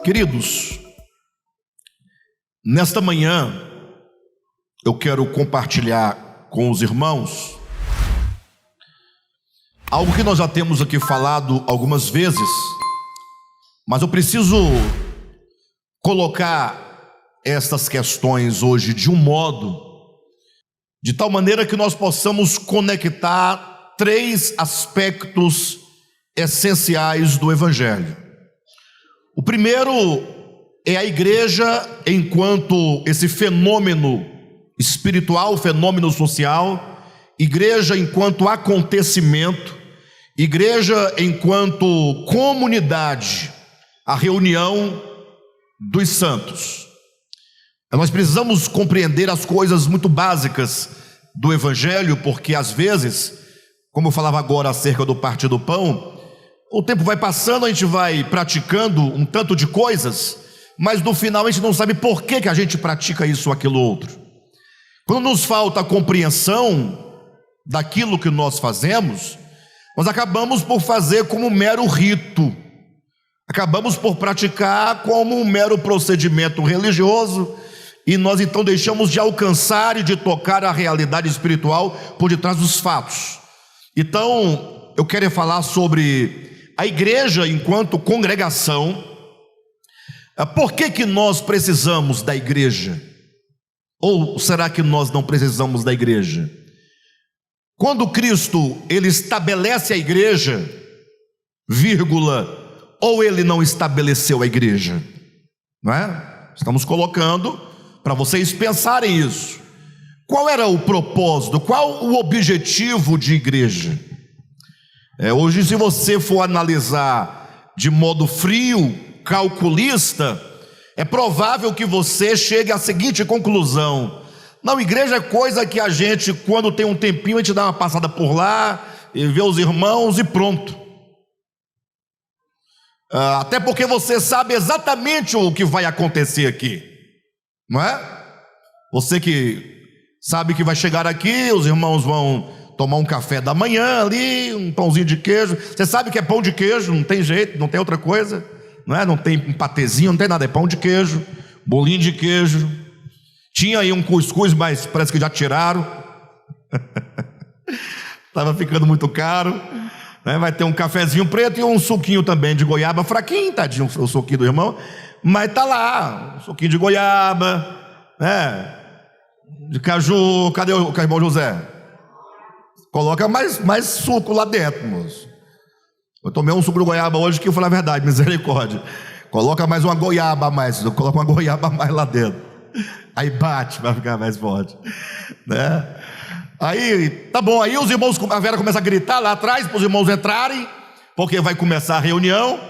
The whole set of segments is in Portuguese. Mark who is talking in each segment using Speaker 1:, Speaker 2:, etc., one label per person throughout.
Speaker 1: Queridos, nesta manhã eu quero compartilhar com os irmãos algo que nós já temos aqui falado algumas vezes, mas eu preciso colocar estas questões hoje de um modo, de tal maneira que nós possamos conectar três aspectos essenciais do Evangelho. O primeiro é a igreja enquanto esse fenômeno espiritual, fenômeno social, igreja enquanto acontecimento, igreja enquanto comunidade, a reunião dos santos. Nós precisamos compreender as coisas muito básicas do Evangelho, porque às vezes, como eu falava agora acerca do partir do pão, o tempo vai passando, a gente vai praticando um tanto de coisas, mas no final a gente não sabe por que a gente pratica isso ou aquilo outro. Quando nos falta a compreensão daquilo que nós fazemos, nós acabamos por fazer como um mero rito, acabamos por praticar como um mero procedimento religioso, e nós então deixamos de alcançar e de tocar a realidade espiritual por detrás dos fatos. Então, eu quero falar sobre a igreja enquanto congregação. Por que nós precisamos da igreja? Ou será que nós não precisamos da igreja? Quando Cristo, ele estabelece a igreja, vírgula, ou ele não estabeleceu a igreja? Não é? Estamos colocando para vocês pensarem isso. Qual era o propósito? Qual o objetivo de igreja? Hoje, se você for analisar de modo frio, calculista, é provável que você chegue à seguinte conclusão: não, igreja é coisa que a gente, quando tem um tempinho, a gente dá uma passada por lá, e vê os irmãos e pronto. Até porque você sabe exatamente o que vai acontecer aqui, não é? Você que sabe que vai chegar aqui, os irmãos vão tomar um café da manhã ali, um pãozinho de queijo. Você sabe que é pão de queijo, não tem jeito, não tem outra coisa, não é? Não tem um patezinho, não tem nada, é pão de queijo, bolinho de queijo. Tinha aí um cuscuz, mas parece que já tiraram. Estava ficando muito caro, né? Vai ter um cafezinho preto e um suquinho também de goiaba, fraquinho, tadinho, o suquinho do irmão, mas tá lá, um suquinho de goiaba, né? De caju. Cadê o irmão José? Coloca mais suco lá dentro, moço. Eu tomei um suco de goiaba hoje que eu falei a verdade, misericórdia. Coloca mais uma goiaba a mais, coloca uma goiaba a mais lá dentro. Aí bate, vai ficar mais forte, né? Aí, tá bom, aí os irmãos, a Vera começa a gritar lá atrás para os irmãos entrarem, porque vai começar a reunião.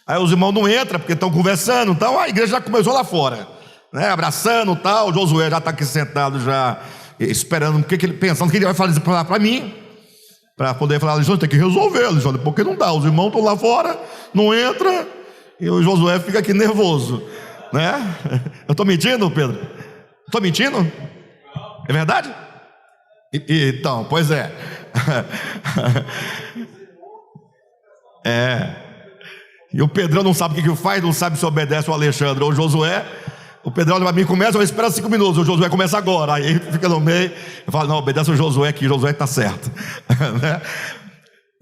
Speaker 1: Aí os irmãos não entram porque estão conversando, então a igreja já começou lá fora, né? Abraçando e tal. O Josué já está aqui sentado já, esperando, pensando o que ele vai falar para mim, para poder falar: Alexandre, tem que resolver, Alexandre, porque não dá, os irmãos estão lá fora, não entra, e o Josué fica aqui nervoso, né? Eu estou mentindo, Pedro? Estou mentindo? É verdade? Então, pois é. E o Pedrão não sabe o que faz, não sabe se obedece o Alexandre ou o Josué. O Pedrão olha para mim e começa: eu espero 5 minutos, o Josué começa agora. Aí fica no meio, eu falo: não, obedece o Josué, que o Josué está certo.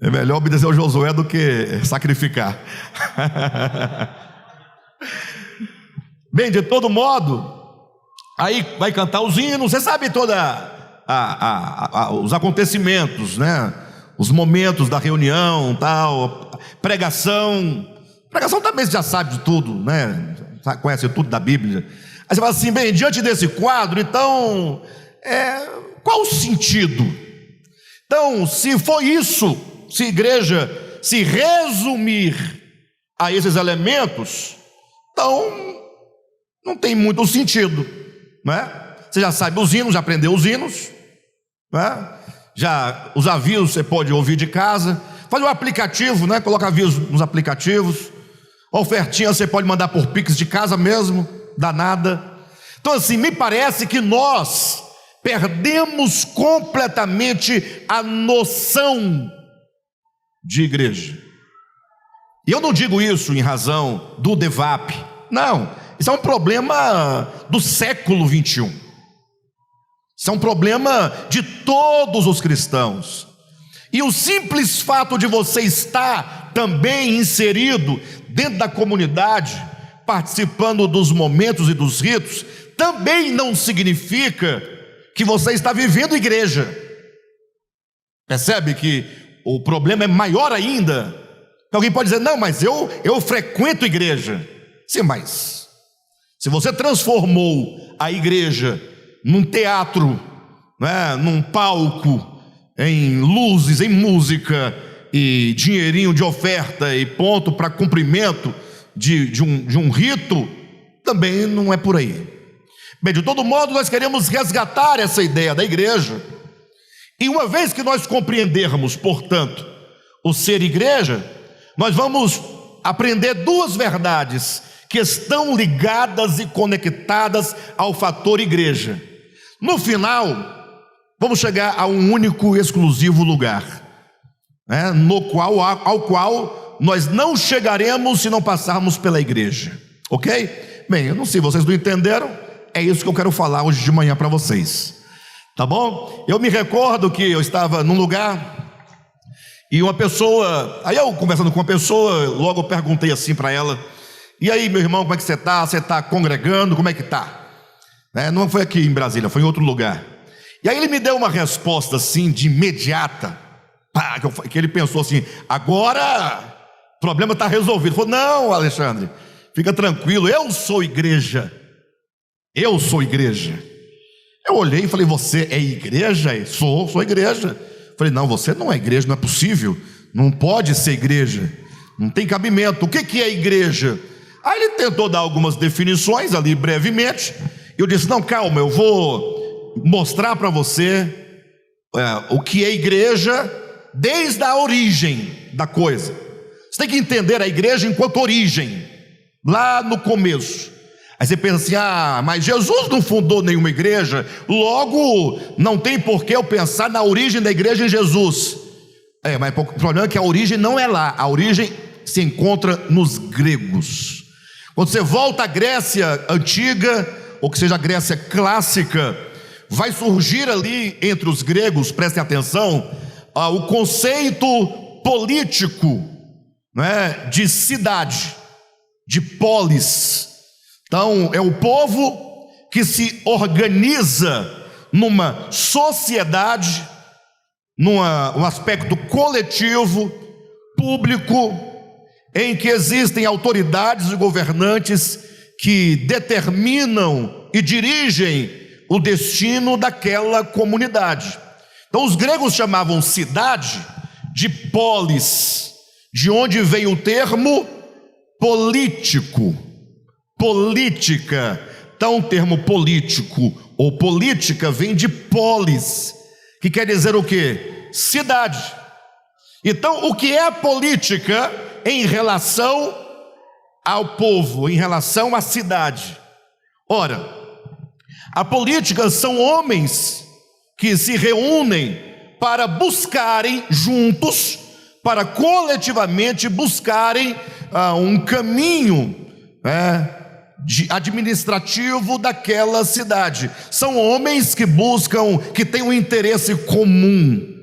Speaker 1: É melhor obedecer o Josué do que sacrificar. Bem, de todo modo, aí vai cantar os hinos. Você sabe toda os acontecimentos, né? Os momentos da reunião, tal, pregação também você já sabe de tudo, né? Conhece tudo da Bíblia. Aí você fala assim: bem, diante desse quadro, então, qual o sentido? Então, se for isso, se a igreja se resumir a esses elementos, então não tem muito sentido, né? Você já sabe os hinos, já aprendeu os hinos, né? Já os avisos você pode ouvir de casa. Faz um aplicativo, né? Coloca avisos nos aplicativos. Ofertinha você pode mandar por Pix de casa mesmo, dá nada. Então assim, me parece que nós perdemos completamente a noção de igreja. E eu não digo isso em razão do DEVAP, não, isso é um problema do século 21. Isso é um problema de todos os cristãos. E o simples fato de você estar também inserido dentro da comunidade, participando dos momentos e dos ritos, também não significa que você está vivendo igreja. Percebe que o problema é maior ainda? Alguém pode dizer, não, mas eu frequento igreja. Sim, mas se você transformou a igreja num teatro, né, num palco, em luzes, em música e dinheirinho de oferta e ponto para cumprimento de um rito, também não é por aí. Bem, de todo modo, nós queremos resgatar essa ideia da igreja, e uma vez que nós compreendermos, portanto, o ser igreja, nós vamos aprender duas verdades que estão ligadas e conectadas ao fator igreja. No final, vamos chegar a um único e exclusivo lugar, né, ao qual nós não chegaremos se não passarmos pela igreja, ok? Bem, eu não sei, vocês não entenderam? É isso que eu quero falar hoje de manhã para vocês, tá bom? Eu me recordo que eu estava num lugar e uma pessoa, aí eu conversando com uma pessoa, logo eu perguntei assim para ela, e aí meu irmão, como é que você está? Você está congregando? Como é que está? Não foi aqui em Brasília, foi em outro lugar. E aí ele me deu uma resposta assim, de imediata, que ele pensou assim, agora o problema está resolvido. Ele falou, não, Alexandre, fica tranquilo, eu sou igreja. Eu sou igreja. Eu olhei e falei, você é igreja? Sou igreja. Falei, não, você não é igreja, não é possível, não pode ser igreja, não tem cabimento. O que é igreja? Aí ele tentou dar algumas definições ali brevemente, e eu disse, não, calma, eu vou mostrar para você o que é igreja desde a origem da coisa. Você tem que entender a igreja enquanto origem, lá no começo. Aí você pensa assim, mas Jesus não fundou nenhuma igreja, logo não tem por que eu pensar na origem da igreja em Jesus. Mas o problema é que a origem não é lá, a origem se encontra nos gregos. Quando você volta à Grécia antiga, ou que seja a Grécia clássica, vai surgir ali entre os gregos, prestem atenção, o conceito político, né, de cidade, de polis. Então é o povo que se organiza numa sociedade, num aspecto coletivo, público, em que existem autoridades e governantes que determinam e dirigem o destino daquela comunidade. Então os gregos chamavam cidade de polis, de onde veio o termo político, política. Então o termo político ou política vem de polis, que quer dizer o quê? Cidade. Então o que é política em relação ao povo, em relação à cidade? Ora, a política são homens que se reúnem para buscarem juntos, para coletivamente buscarem um caminho administrativo daquela cidade. São homens que buscam, que têm um interesse comum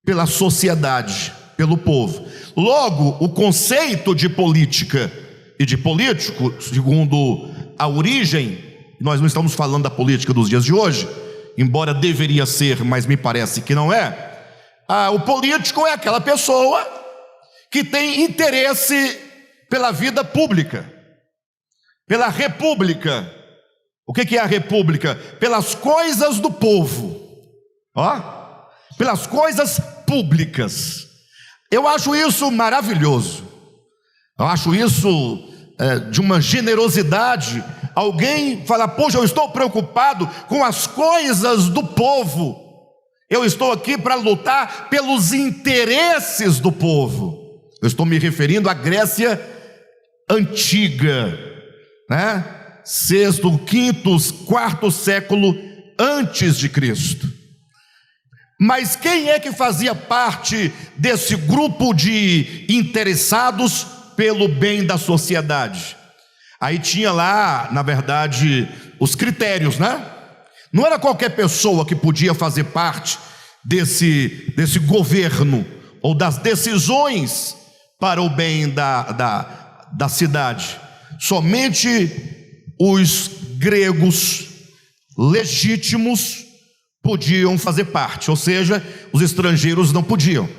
Speaker 1: pela sociedade, pelo povo. Logo, o conceito de política e de político, segundo a origem, nós não estamos falando da política dos dias de hoje, embora deveria ser, mas me parece que não é. O político é aquela pessoa que tem interesse pela vida pública, pela república. O que é a república? Pelas coisas do povo, pelas coisas públicas. Eu acho isso maravilhoso, eu acho isso de uma generosidade. Alguém fala, poxa, eu estou preocupado com as coisas do povo, eu estou aqui para lutar pelos interesses do povo. Eu estou me referindo à Grécia antiga, né? 6º, 5º, 4º século antes de Cristo. Mas quem é que fazia parte desse grupo de interessados pelo bem da sociedade? Aí tinha lá, na verdade, os critérios, né? Não era qualquer pessoa que podia fazer parte desse governo ou das decisões para o bem da cidade. Somente os gregos legítimos podiam fazer parte, ou seja, os estrangeiros não podiam.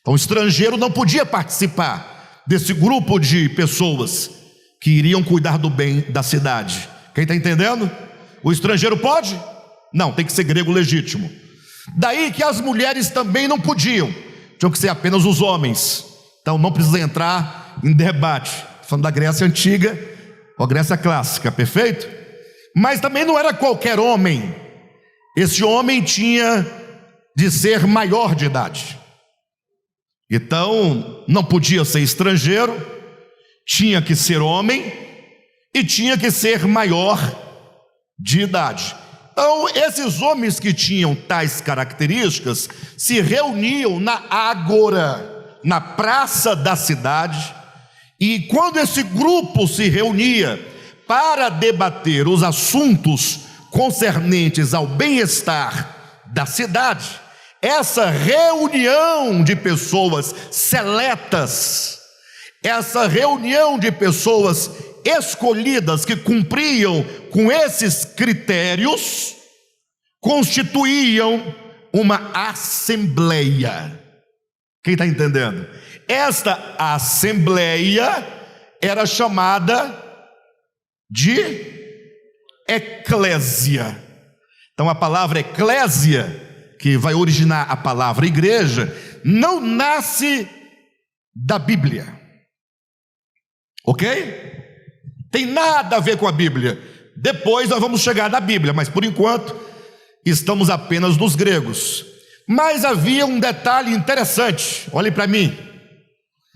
Speaker 1: Então o estrangeiro não podia participar desse grupo de pessoas que iriam cuidar do bem da cidade. Quem está entendendo? O estrangeiro pode? Não, tem que ser grego legítimo. Daí que as mulheres também não podiam, tinham que ser apenas os homens. Então não precisa entrar em debate, falando da Grécia Antiga ou Grécia Clássica, perfeito? Mas também não era qualquer homem. Esse homem tinha de ser maior de idade. Então não podia ser estrangeiro, tinha que ser homem e tinha que ser maior de idade. Então esses homens que tinham tais características se reuniam na ágora, na praça da cidade, e quando esse grupo se reunia para debater os assuntos concernentes ao bem-estar da cidade, essa reunião de pessoas seletas, essa reunião de pessoas escolhidas que cumpriam com esses critérios, constituíam uma assembleia. Quem está entendendo? Esta assembleia era chamada de eclésia. Então a palavra eclésia, que vai originar a palavra igreja, não nasce da Bíblia, ok? Tem nada a ver com a Bíblia. Depois nós vamos chegar na Bíblia, mas por enquanto estamos apenas nos gregos. Mas havia um detalhe interessante, olhem para mim.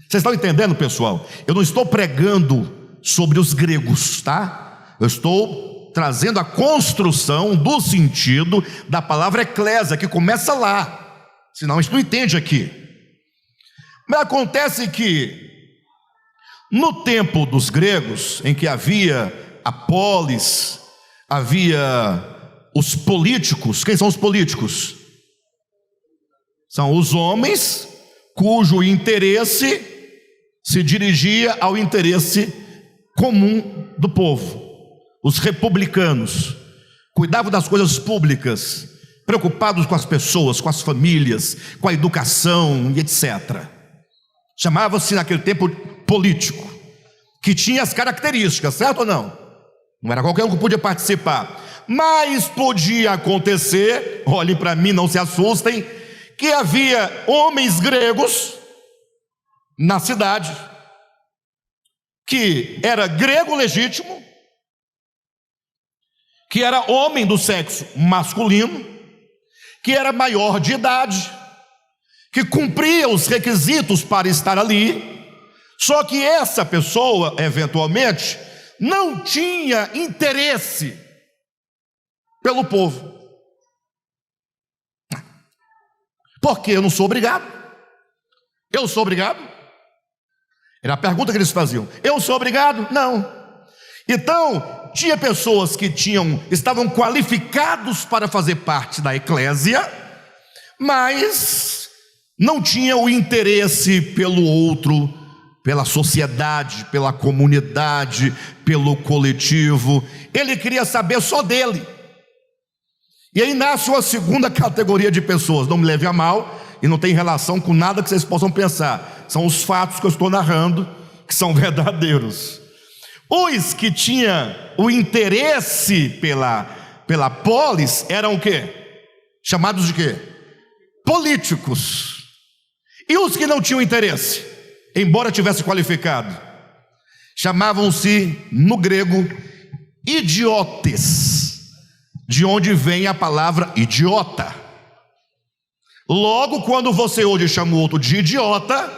Speaker 1: Vocês estão entendendo, pessoal? Eu não estou pregando sobre os gregos, tá? Eu estou trazendo a construção do sentido da palavra eclésia, que começa lá, senão a gente não entende aqui. Mas acontece que no tempo dos gregos, em que havia a polis, havia os políticos. Quem são os políticos? São os homens cujo interesse se dirigia ao interesse comum do povo. Os republicanos cuidavam das coisas públicas, preocupados com as pessoas, com as famílias, com a educação e etc. Chamava-se naquele tempo político, que tinha as características, certo ou não? Não era qualquer um que podia participar, mas podia acontecer, olhem para mim, não se assustem, que havia homens gregos na cidade, que era grego legítimo, que era homem do sexo masculino, que era maior de idade, que cumpria os requisitos para estar ali, só que essa pessoa, eventualmente, não tinha interesse pelo povo. Porque eu não sou obrigado. Eu sou obrigado? Era a pergunta que eles faziam. Eu sou obrigado? Não. Então, tinha pessoas que estavam qualificados para fazer parte da eclésia, mas não tinham o interesse pelo outro, pela sociedade, pela comunidade, pelo coletivo. Ele queria saber só dele. E aí nasce uma segunda categoria de pessoas. Não me leve a mal, e não tem relação com nada que vocês possam pensar. São os fatos que eu estou narrando, que são verdadeiros. Os que tinham o interesse pela polis eram o quê? Chamados de quê? Políticos. E os que não tinham interesse, embora tivesse qualificado, chamavam-se no grego idiotes, de onde vem a palavra idiota. Logo, quando você hoje chama o outro de idiota,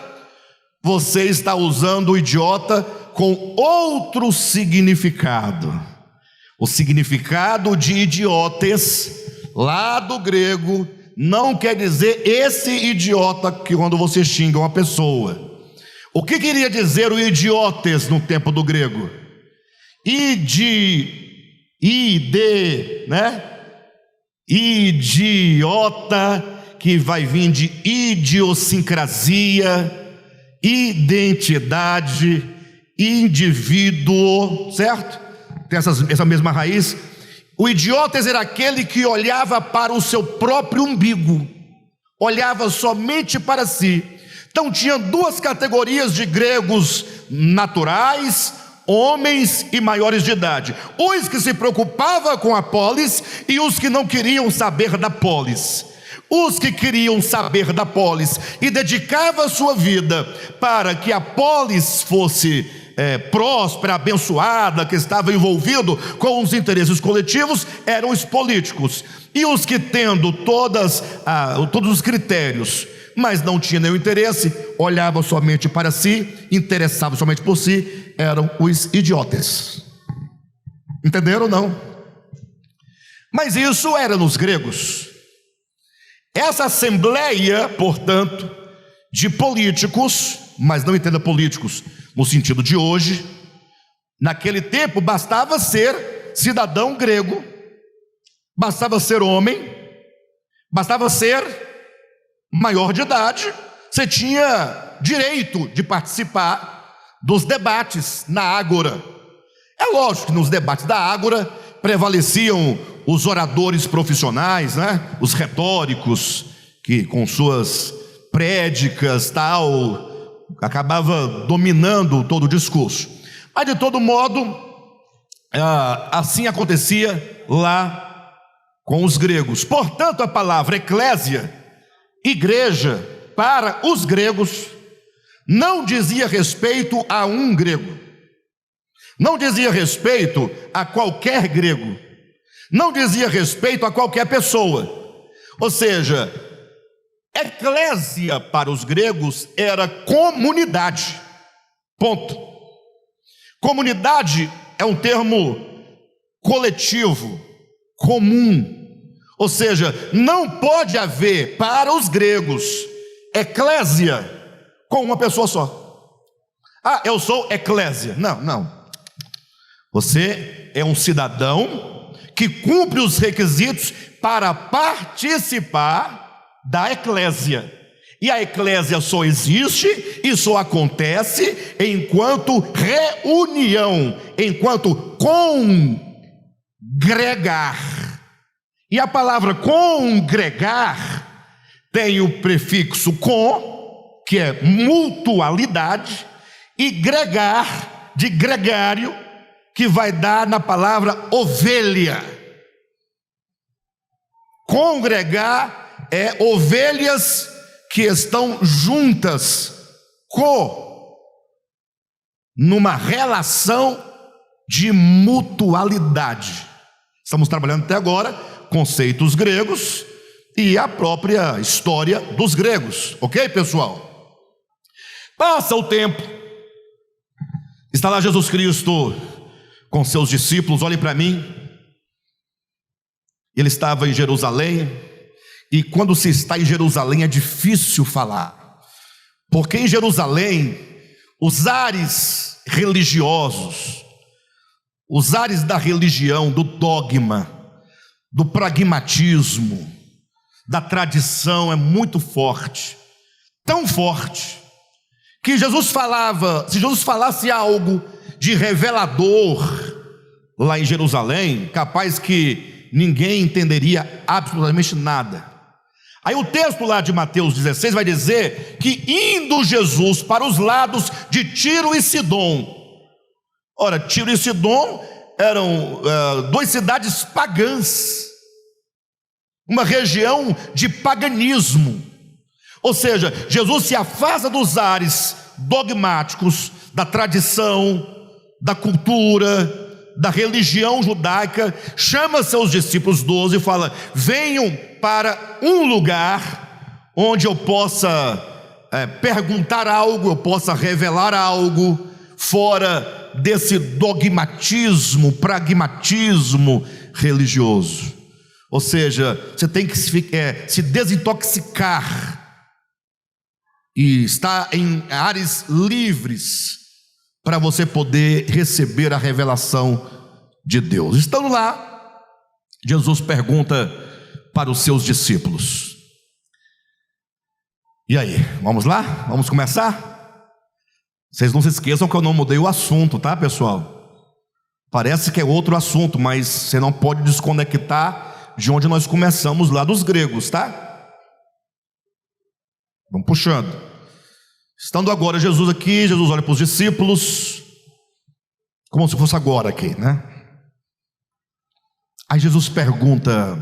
Speaker 1: você está usando o idiota com outro significado. O significado de idiotes, lá do grego, não quer dizer esse idiota que quando você xinga uma pessoa. O que queria dizer o idiotes no tempo do grego? Idiota, que vai vir de idiosincrasia, identidade, indivíduo, certo? Tem essa mesma raiz. O idiotes era aquele que olhava para o seu próprio umbigo, olhava somente para si. Então tinha duas categorias de gregos naturais, homens e maiores de idade: os que se preocupavam com a polis e os que não queriam saber da polis. Os que queriam saber da polis e dedicavam a sua vida para que a polis fosse próspera, abençoada, que estava envolvido com os interesses coletivos, eram os políticos. E os que, tendo todos os critérios, mas não tinha nenhum interesse, olhavam somente para si, interessavam somente por si, eram os idiotas. Entenderam ou não? Mas isso era nos gregos. Essa assembleia, portanto, de políticos, mas não entenda políticos no sentido de hoje, naquele tempo bastava ser cidadão grego, bastava ser homem, bastava ser maior de idade, você tinha direito de participar dos debates na ágora. É lógico que nos debates da ágora prevaleciam os oradores profissionais, né? Os retóricos, que com suas prédicas tal, acabava dominando todo o discurso. Mas de todo modo, assim acontecia lá com os gregos. Portanto, a palavra eclésia, igreja, para os gregos, não dizia respeito a um grego, não dizia respeito a qualquer grego, não dizia respeito a qualquer pessoa. Ou seja, eclésia para os gregos era comunidade, ponto. Comunidade é um termo coletivo, comum. Ou seja, não pode haver para os gregos eclésia com uma pessoa só. Eu sou eclésia. Não. Você é um cidadão que cumpre os requisitos para participar da eclésia. E a eclésia só existe e só acontece enquanto reunião, enquanto congregar. E a palavra congregar tem o prefixo com, que é mutualidade, e gregar, de gregário, que vai dar na palavra ovelha. Congregar é ovelhas que estão juntas, numa relação de mutualidade. Estamos trabalhando até agora conceitos gregos e a própria história dos gregos, ok, pessoal? Passa o tempo, está lá Jesus Cristo com seus discípulos. Olhem para mim, ele estava em Jerusalém, e quando se está em Jerusalém é difícil falar, porque em Jerusalém os ares religiosos, os ares da religião, do dogma, do pragmatismo, da tradição é muito forte, tão forte, que Jesus falava, se Jesus falasse algo de revelador lá em Jerusalém, capaz que ninguém entenderia absolutamente nada. Aí o texto lá de Mateus 16 vai dizer que indo Jesus para os lados de Tiro e Sidom. Ora, Tiro e Sidom eram duas cidades pagãs, uma região de paganismo. Ou seja, Jesus se afasta dos ares dogmáticos, da tradição, da cultura, da religião judaica, chama seus discípulos 12 e fala: venham para um lugar onde eu possa perguntar algo, eu possa revelar algo, fora desse dogmatismo, pragmatismo religioso. Ou seja, você tem que se desintoxicar e estar em ares livres para você poder receber a revelação de Deus. Estando lá, Jesus pergunta para os seus discípulos: e aí, vamos lá? Vamos começar? Vocês não se esqueçam que eu não mudei o assunto, tá, pessoal? Parece que é outro assunto, mas você não pode desconectar de onde nós começamos lá dos gregos, tá? Vamos puxando. Estando agora Jesus aqui, Jesus olha para os discípulos, como se fosse agora aqui, né? Aí Jesus pergunta: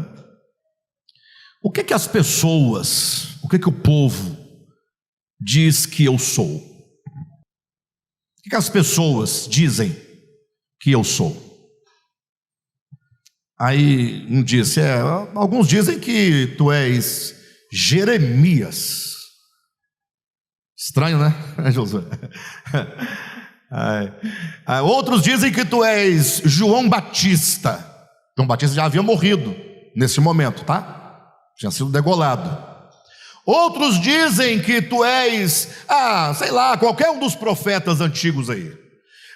Speaker 1: o que que as pessoas, o que que o povo diz que eu sou? O que que as pessoas dizem que eu sou? Aí um disse: alguns dizem que tu és Jeremias. Estranho, né, Josué? Outros dizem que tu és João Batista. João Batista já havia morrido nesse momento, tá? Tinha sido degolado. Outros dizem que tu és, sei lá, qualquer um dos profetas antigos aí.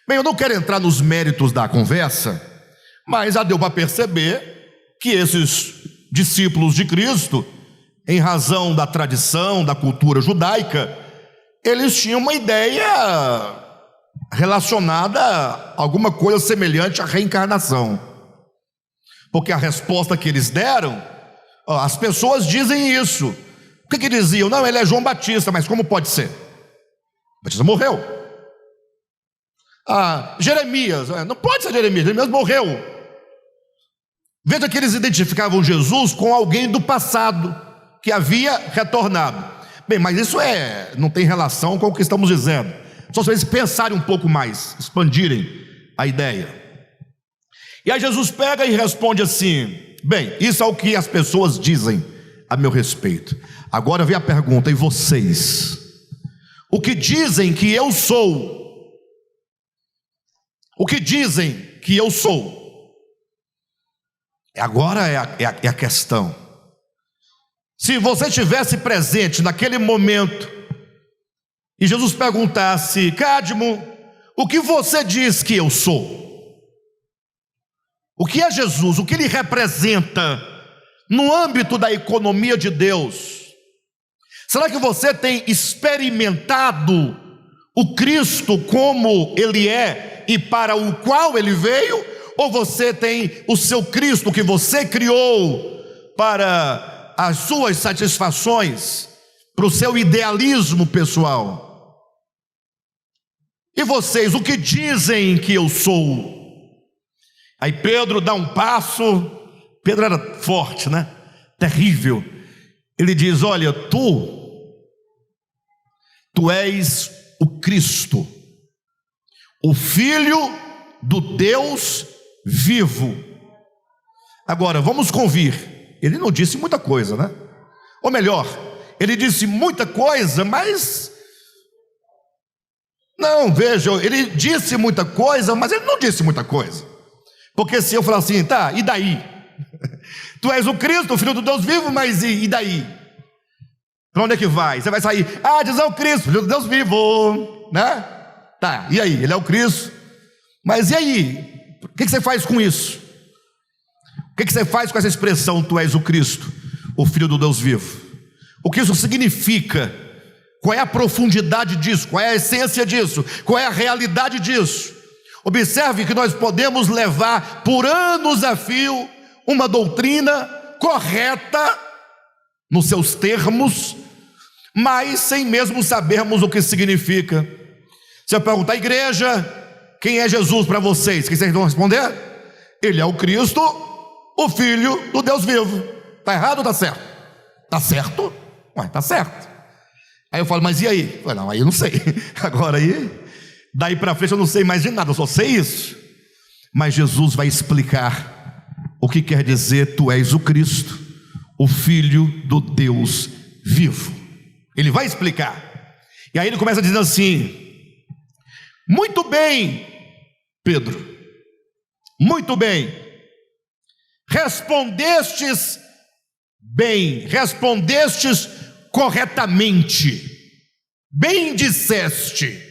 Speaker 1: Bem, eu não quero entrar nos méritos da conversa, mas já deu para perceber que esses discípulos de Cristo, em razão da tradição, da cultura judaica, eles tinham uma ideia relacionada a alguma coisa semelhante à reencarnação. Porque a resposta que eles deram, as pessoas dizem isso. O que diziam? Não, ele é João Batista, mas como pode ser? Batista morreu. Jeremias, não pode ser Jeremias, Jeremias morreu. Veja que eles identificavam Jesus com alguém do passado, que havia retornado. Bem, mas isso não tem relação com o que estamos dizendo. Só se eles pensarem um pouco mais, expandirem a ideia. E aí Jesus pega e responde assim: bem, isso é o que as pessoas dizem a meu respeito. Agora vem a pergunta: e vocês? O que dizem que eu sou? O que dizem que eu sou? Agora é a questão. Se você estivesse presente naquele momento e Jesus perguntasse: Cadmo, o que você diz que eu sou? O que é Jesus? O que ele representa no âmbito da economia de Deus? Será que você tem experimentado o Cristo como ele é e para o qual ele veio? Ou você tem o seu Cristo que você criou para as suas satisfações, para o seu idealismo pessoal? E vocês, o que dizem que eu sou? Aí Pedro dá um passo. Pedro era forte, né? Terrível. Ele diz: olha, tu és o Cristo, o Filho do Deus vivo. Agora, vamos convir, ele não disse muita coisa, né? Ou melhor, ele disse muita coisa, mas não, veja, ele disse muita coisa, mas ele não disse muita coisa. Porque se eu falar assim, tá, e daí? Tu és o Cristo, o Filho do Deus vivo, mas e daí? Para onde é que vai? Você vai sair, diz é o Cristo, Filho do Deus vivo, né? Tá, e aí? Ele é o Cristo, mas e aí? O que você faz com isso? O que você faz com essa expressão, tu és o Cristo, o Filho do Deus vivo? O que isso significa? Qual é a profundidade disso? Qual é a essência disso? Qual é a realidade disso? Observe que nós podemos levar por anos a fio uma doutrina correta nos seus termos, mas sem mesmo sabermos o que significa. Se eu perguntar à igreja, quem é Jesus para vocês? O que vocês vão responder? Ele é o Cristo, o Filho do Deus vivo. Está errado ou está certo? Está certo? Ué, está certo. Aí eu falo, mas e aí? Eu falo, não, aí eu não sei. Agora aí, daí para frente eu não sei mais de nada, eu só sei isso. Mas Jesus vai explicar o que quer dizer tu és o Cristo, o Filho do Deus vivo. Ele vai explicar. E aí ele começa dizendo assim: muito bem, Pedro, muito bem, respondestes bem, respondestes corretamente, bem disseste,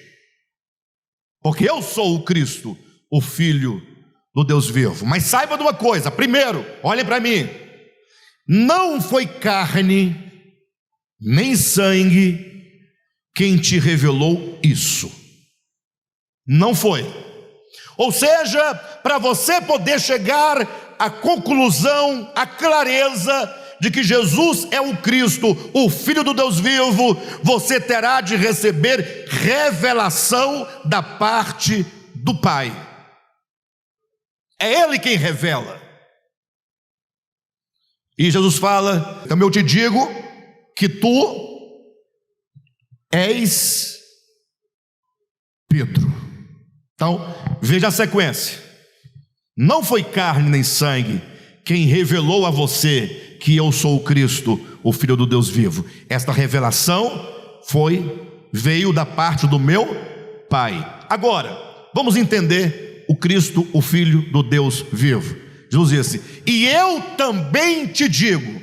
Speaker 1: porque eu sou o Cristo, o Filho do Deus vivo. Mas saiba de uma coisa, primeiro, olhem para mim, não foi carne nem sangue quem te revelou isso, não foi. Ou seja, para você poder chegar à conclusão, à clareza de que Jesus é o Cristo, o Filho do Deus vivo, você terá de receber revelação da parte do Pai. É Ele quem revela. E Jesus fala: então eu te digo que tu és Pedro. Então, veja a sequência. Não foi carne nem sangue quem revelou a você que eu sou o Cristo, o Filho do Deus vivo. Esta revelação veio da parte do meu Pai. Agora, vamos entender o Cristo, o Filho do Deus vivo. Jesus disse: e eu também te digo.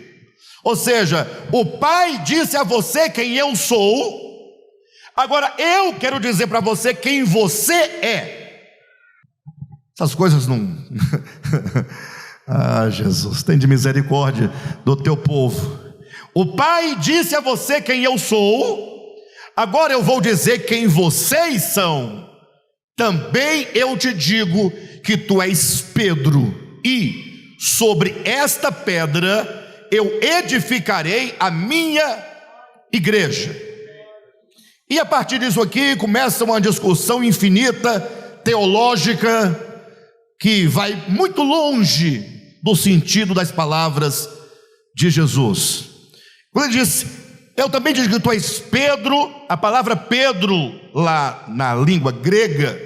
Speaker 1: Ou seja, o Pai disse a você quem eu sou. Agora eu quero dizer para você quem você é. Essas coisas não... Ah, Jesus, tem de misericórdia do teu povo. O Pai disse a você quem eu sou. Agora eu vou dizer quem vocês são. Também eu te digo que tu és Pedro, e sobre esta pedra eu edificarei a minha igreja. E a partir disso aqui começa uma discussão infinita, teológica, que vai muito longe do sentido das palavras de Jesus. Quando ele diz: eu também digo que tu és Pedro, a palavra Pedro lá na língua grega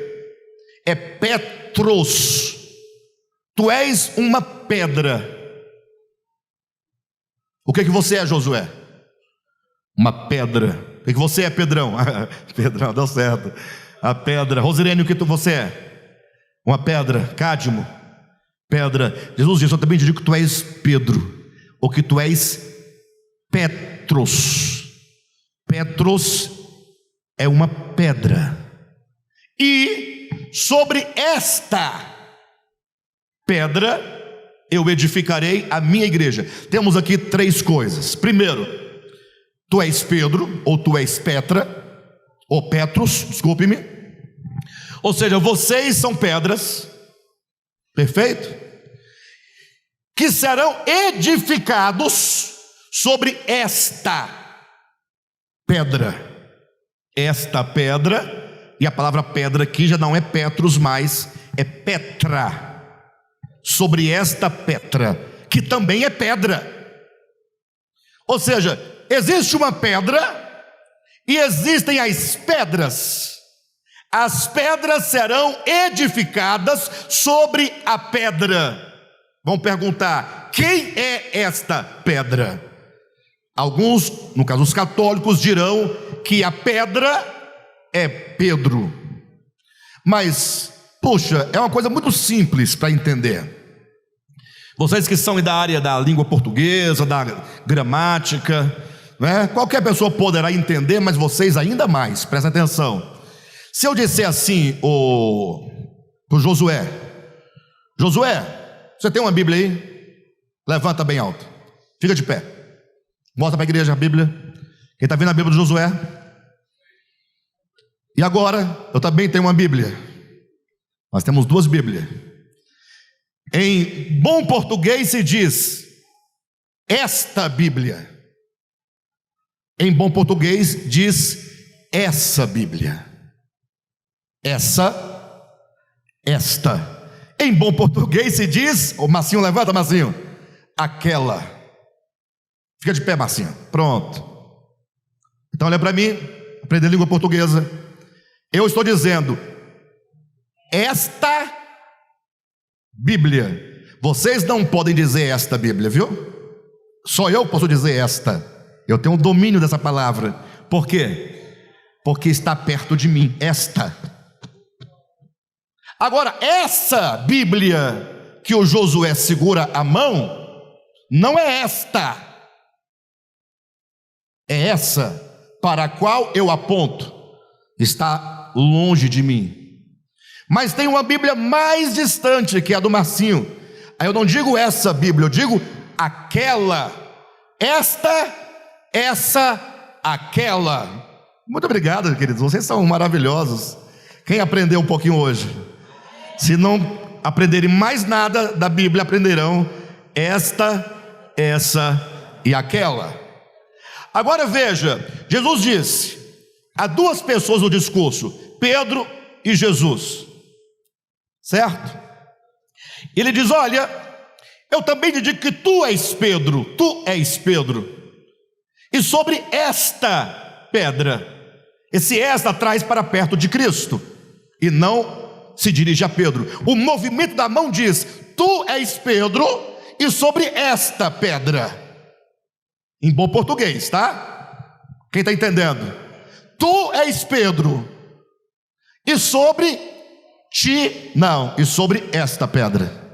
Speaker 1: é Petros. Tu és uma pedra. O que você é, Josué? Uma pedra. O que você é, Pedrão? Pedrão, deu certo. A pedra. Rosirene, o que você é? Uma pedra. Cádmio, pedra. Jesus diz: eu também te digo que tu és Pedro, ou que tu és Petros. Petros é uma pedra. E sobre esta pedra eu edificarei a minha igreja. Temos aqui três coisas. Primeiro, tu és Pedro, ou tu és Petra, ou Petros, desculpe-me. Ou seja, vocês são pedras, perfeito? Que serão edificados sobre esta pedra. Esta pedra, e a palavra pedra aqui já não é Petros mais, é Petra. Sobre esta pedra, que também é pedra. Ou seja, existe uma pedra e existem as pedras. As pedras serão edificadas sobre a pedra. Vão perguntar: quem é esta pedra? Alguns, no caso os católicos, dirão que a pedra é Pedro. Mas, puxa, é uma coisa muito simples para entender. Vocês que são da área da língua portuguesa, da gramática, né? Qualquer pessoa poderá entender, mas vocês ainda mais, prestem atenção. Se eu disser assim para o Josué: Josué, você tem uma Bíblia aí? Levanta bem alto, fica de pé, mostra para a igreja a Bíblia. Quem está vendo a Bíblia do Josué? E agora, eu também tenho uma Bíblia. Nós temos duas Bíblias. Em bom português se diz esta Bíblia. Em bom português diz essa Bíblia. Esta. Em bom português se diz, o Marcinho, levanta, Marcinho, aquela. Fica de pé, Marcinho, pronto. Então olha para mim, aprender língua portuguesa. Eu estou dizendo esta Bíblia. Vocês não podem dizer esta Bíblia, viu? Só eu posso dizer esta. Eu tenho o domínio dessa palavra. Por quê? Porque está perto de mim. Esta. Agora, essa Bíblia que o Josué segura a mão não é esta, é essa para a qual eu aponto, está longe de mim. Mas tem uma Bíblia mais distante, que é a do Marcinho. Aí eu não digo essa Bíblia, eu digo aquela, esta, essa, aquela. Muito obrigado, queridos, vocês são maravilhosos. Quem aprendeu um pouquinho hoje? Se não aprenderem mais nada da Bíblia, aprenderão esta, essa e aquela. Agora veja, Jesus disse a duas pessoas no discurso, Pedro e Jesus, certo? Ele diz: olha, eu também te digo que tu és Pedro, e sobre esta pedra, esse esta traz para perto de Cristo, e não se dirige a Pedro. O movimento da mão diz: tu és Pedro, e sobre esta pedra, em bom português, tá? Quem está entendendo? Tu és Pedro, e sobre ti, não, e sobre esta pedra.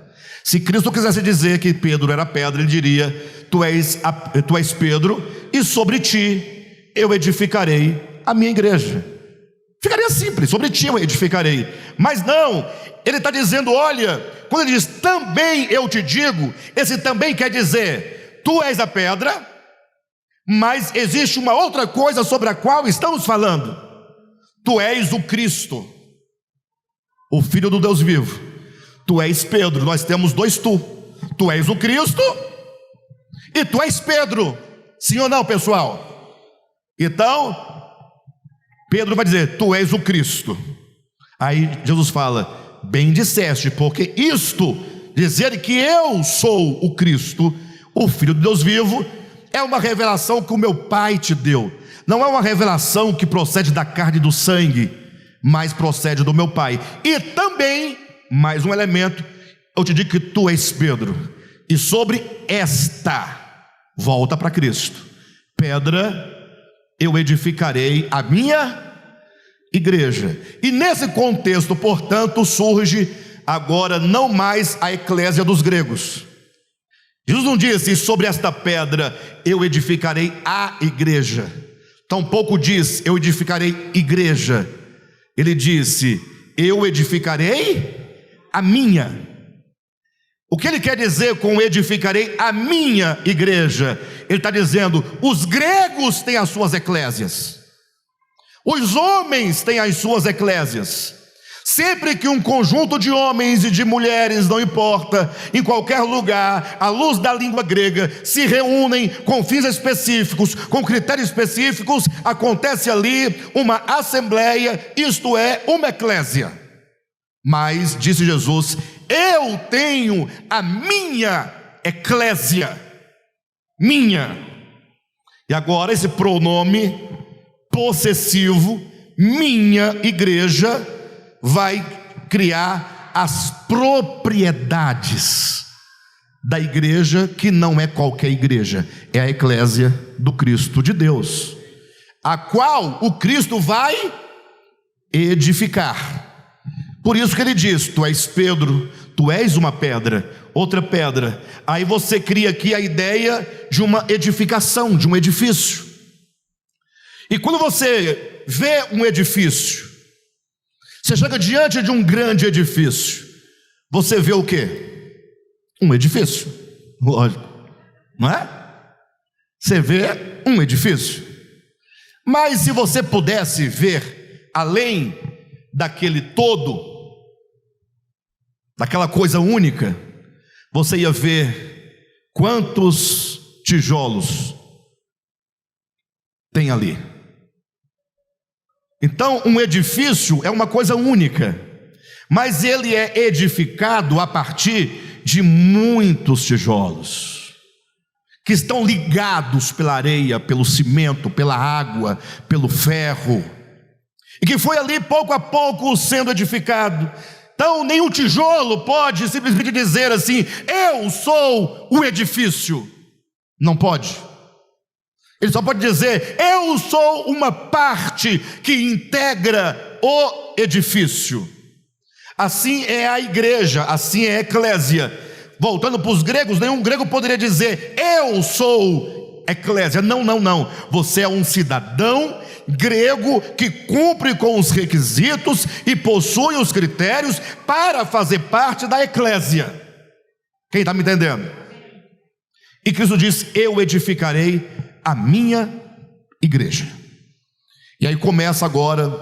Speaker 1: Se Cristo quisesse dizer que Pedro era pedra, ele diria: tu és Pedro, e sobre ti eu edificarei a minha igreja. Ficaria simples: sobre ti eu edificarei. Mas não, ele está dizendo: olha, quando ele diz também eu te digo, esse também quer dizer: tu és a pedra, mas existe uma outra coisa sobre a qual estamos falando. Tu és o Cristo, o Filho do Deus vivo. Tu és Pedro, nós temos dois tu. Tu és o Cristo e tu és Pedro. Sim ou não, pessoal? Então, Pedro vai dizer: tu és o Cristo. Aí Jesus fala: bem disseste, porque isto, dizer que eu sou o Cristo, o Filho de Deus vivo, é uma revelação que o meu Pai te deu. Não é uma revelação que procede da carne e do sangue, mas procede do meu Pai. E também, mais um elemento, eu te digo que tu és Pedro, e sobre esta, volta para Cristo, pedra, eu edificarei a minha igreja. E nesse contexto, portanto, surge agora não mais a eclésia dos gregos. Jesus não disse: sobre esta pedra eu edificarei a igreja. Tampouco diz: eu edificarei igreja. Ele disse: eu edificarei a minha. O que ele quer dizer com edificarei a minha igreja? Ele está dizendo: os gregos têm as suas eclésias, os homens têm as suas eclésias. Sempre que um conjunto de homens e de mulheres, não importa, em qualquer lugar, à luz da língua grega, se reúnem com fins específicos, com critérios específicos, acontece ali uma assembleia, isto é, uma eclésia. Mas, disse Jesus, eu tenho a minha eclésia, minha. E agora esse pronome possessivo, minha igreja, vai criar as propriedades da igreja, que não é qualquer igreja, é a eclésia do Cristo de Deus, a qual o Cristo vai edificar. Por isso que ele diz: tu és Pedro, tu és uma pedra, outra pedra. Aí você cria aqui a ideia de uma edificação, de um edifício. E quando você vê um edifício, você chega diante de um grande edifício, você vê o quê? Um edifício, lógico, não é? Você vê um edifício. Mas se você pudesse ver além daquele todo, daquela coisa única, você ia ver quantos tijolos tem ali. Então, um edifício é uma coisa única, mas ele é edificado a partir de muitos tijolos, que estão ligados pela areia, pelo cimento, pela água, pelo ferro, e que foi ali pouco a pouco sendo edificado. Então, nenhum tijolo pode simplesmente dizer assim: eu sou o edifício. Não pode. Ele só pode dizer: eu sou uma parte que integra o edifício. Assim é a igreja, assim é a eclésia. voltando para os gregos, nenhum grego poderia dizer: eu sou eclésia. Não, não, não. Você é um cidadão grego que cumpre com os requisitos e possui os critérios para fazer parte da eclésia. Quem está me entendendo? E Cristo diz: eu edificarei a minha igreja. E aí começa agora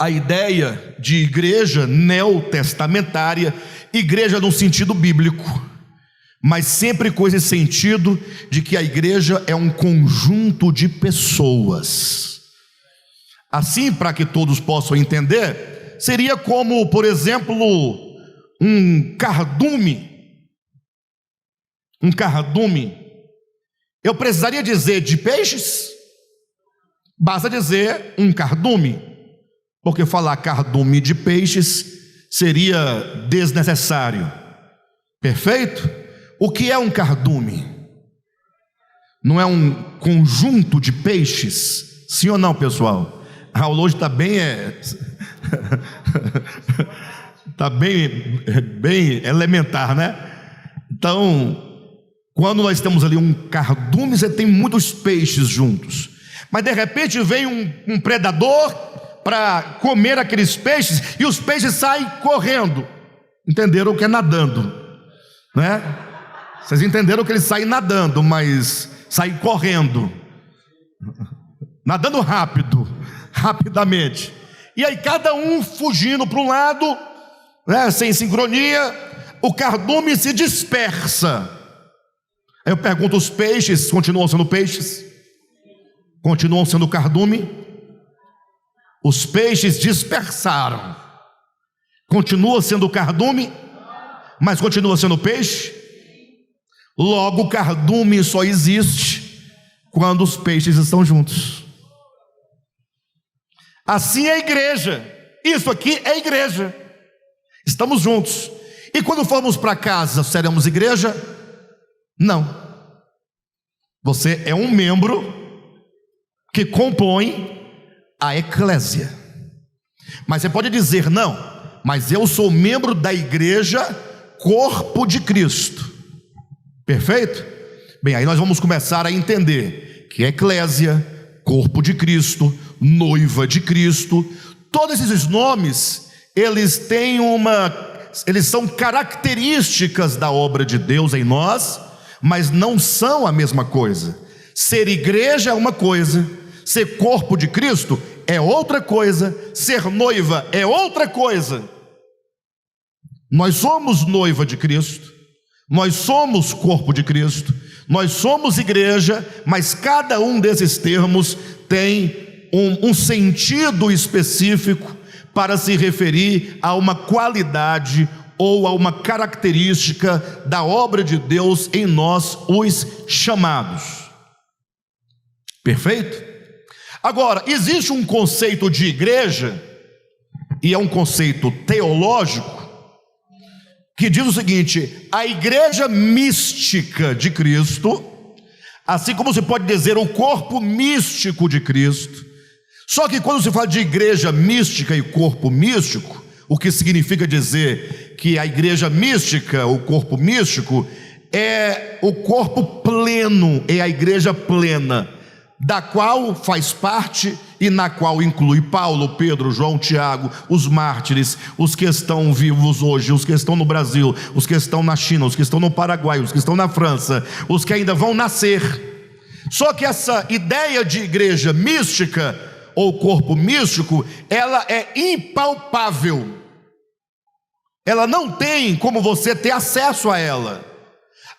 Speaker 1: a ideia de igreja neotestamentária, igreja no sentido bíblico, mas sempre com esse sentido de que a igreja é um conjunto de pessoas. Assim, para que todos possam entender, seria como, por exemplo, um cardume. Um cardume. Eu precisaria dizer de peixes? Basta dizer um cardume, porque falar cardume de peixes seria desnecessário. Perfeito? O que é um cardume? Não é um conjunto de peixes? Sim ou não, pessoal? A aula hoje está bem está bem elementar, né? Então, quando nós temos ali um cardume, você tem muitos peixes juntos, mas de repente vem um predador para comer aqueles peixes, e os peixes saem correndo. Entenderam o que é nadando, né? Vocês entenderam que eles saem nadando, mas saem correndo, nadando rapidamente. E aí cada um fugindo para um lado, né, sem sincronia, o cardume se dispersa. Aí eu pergunto: os peixes continuam sendo peixes? Continuam sendo cardume? Os peixes dispersaram. Continua sendo cardume, mas continua sendo peixe? Logo, o cardume só existe quando os peixes estão juntos. Assim é a igreja. Isso aqui é igreja. Estamos juntos. E quando formos para casa, seremos igreja? Não. Você é um membro que compõe a eclésia. Mas você pode dizer: não, mas eu sou membro da igreja, corpo de Cristo. Perfeito? Bem, aí nós vamos começar a entender que eclésia, corpo de Cristo, noiva de Cristo, todos esses nomes, eles são características da obra de Deus em nós, mas não são a mesma coisa. Ser igreja é uma coisa, ser corpo de Cristo é outra coisa, ser noiva é outra coisa. Nós somos noiva de Cristo, nós somos corpo de Cristo, nós somos igreja, mas cada um desses termos tem um sentido específico para se referir a uma qualidade ou a uma característica da obra de Deus em nós, os chamados. Perfeito? Agora, existe um conceito de igreja, e é um conceito teológico, que diz o seguinte: a igreja mística de Cristo, assim como se pode dizer o corpo místico de Cristo. Só que quando se fala de igreja mística e corpo místico, o que significa dizer que a igreja mística, o corpo místico, é o corpo pleno, é a igreja plena, da qual faz parte e na qual inclui Paulo, Pedro, João, Tiago, os mártires, os que estão vivos hoje, os que estão no Brasil, os que estão na China, os que estão no Paraguai, os que estão na França, os que ainda vão nascer. Só que essa ideia de igreja mística ou corpo místico, ela é impalpável. Ela não tem como você ter acesso a ela.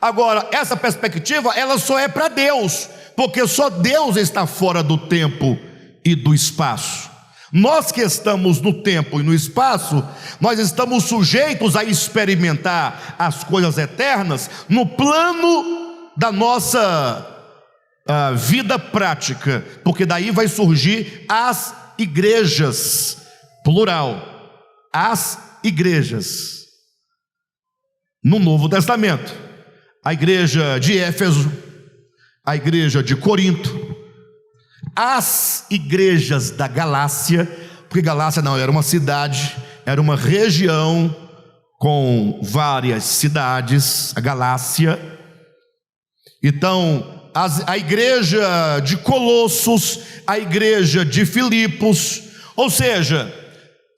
Speaker 1: Agora, essa perspectiva, ela só é para Deus, porque só Deus está fora do tempo e do espaço. Nós que estamos no tempo e no espaço, nós estamos sujeitos a experimentar as coisas eternas no plano da nossa vida prática, porque daí vai surgir as igrejas, plural, as igrejas no Novo Testamento: a igreja de Éfeso, a igreja de Corinto, as igrejas da Galácia, porque Galácia não era uma cidade, era uma região com várias cidades, a Galácia. Então, a igreja de Colossos, a igreja de Filipos, ou seja,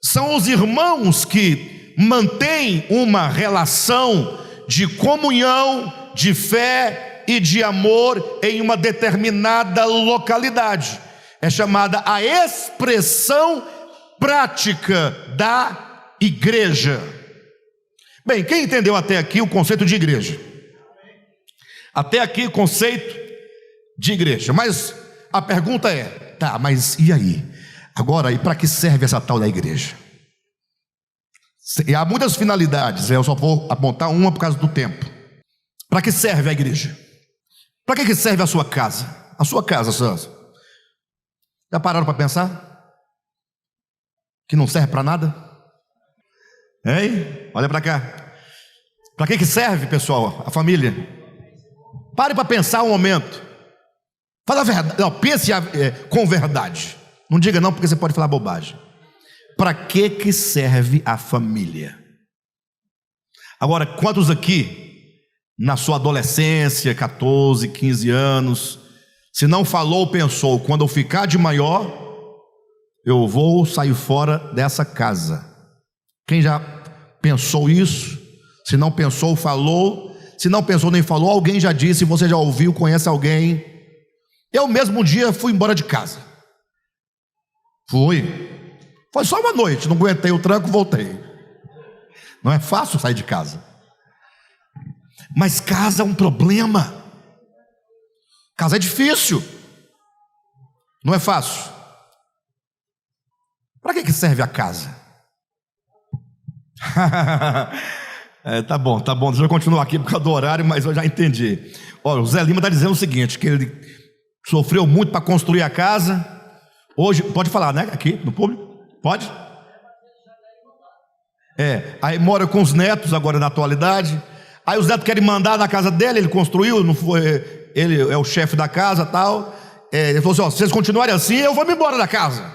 Speaker 1: são os irmãos que mantêm uma relação de comunhão, de fé e de amor em uma determinada localidade. É chamada a expressão prática da igreja. Bem, quem entendeu até aqui o conceito de igreja? Até aqui o conceito de igreja. Mas a pergunta é, tá, mas e aí? Agora, e para que serve essa tal da igreja? E há muitas finalidades, eu só vou apontar uma por causa do tempo. Para que serve a igreja? Para que serve a sua casa? A sua casa, senhores. Já pararam para pensar? Que não serve para nada? Hein? Olha para cá. Para que serve, pessoal, a família? Pare para pensar um momento. Fala a verdade. Não, pense com verdade. Não diga não, porque você pode falar bobagem. Para que serve a família? Agora, quantos aqui, na sua adolescência, 14, 15 anos, se não falou, pensou, quando eu ficar de maior, eu vou sair fora dessa casa? Quem já pensou isso? Se não pensou, falou. Se não pensou nem falou, alguém já disse, você já ouviu, conhece alguém. Eu mesmo um dia fui embora de casa. Foi só uma noite, não aguentei o tranco, voltei. Não é fácil sair de casa. Mas casa é um problema. Casa é difícil. Não é fácil. Para que serve a casa? Tá bom, deixa eu continuar aqui por causa do horário, mas eu já entendi. Olha, o Zé Lima está dizendo o seguinte, que ele sofreu muito para construir a casa. Hoje, pode falar, né? Aqui no público? Pode? Aí mora com os netos agora na atualidade. Aí os netos querem mandar na casa dele, ele construiu, não foi, ele é o chefe da casa, tal. Ele falou assim, ó, se vocês continuarem assim, eu vou me embora da casa.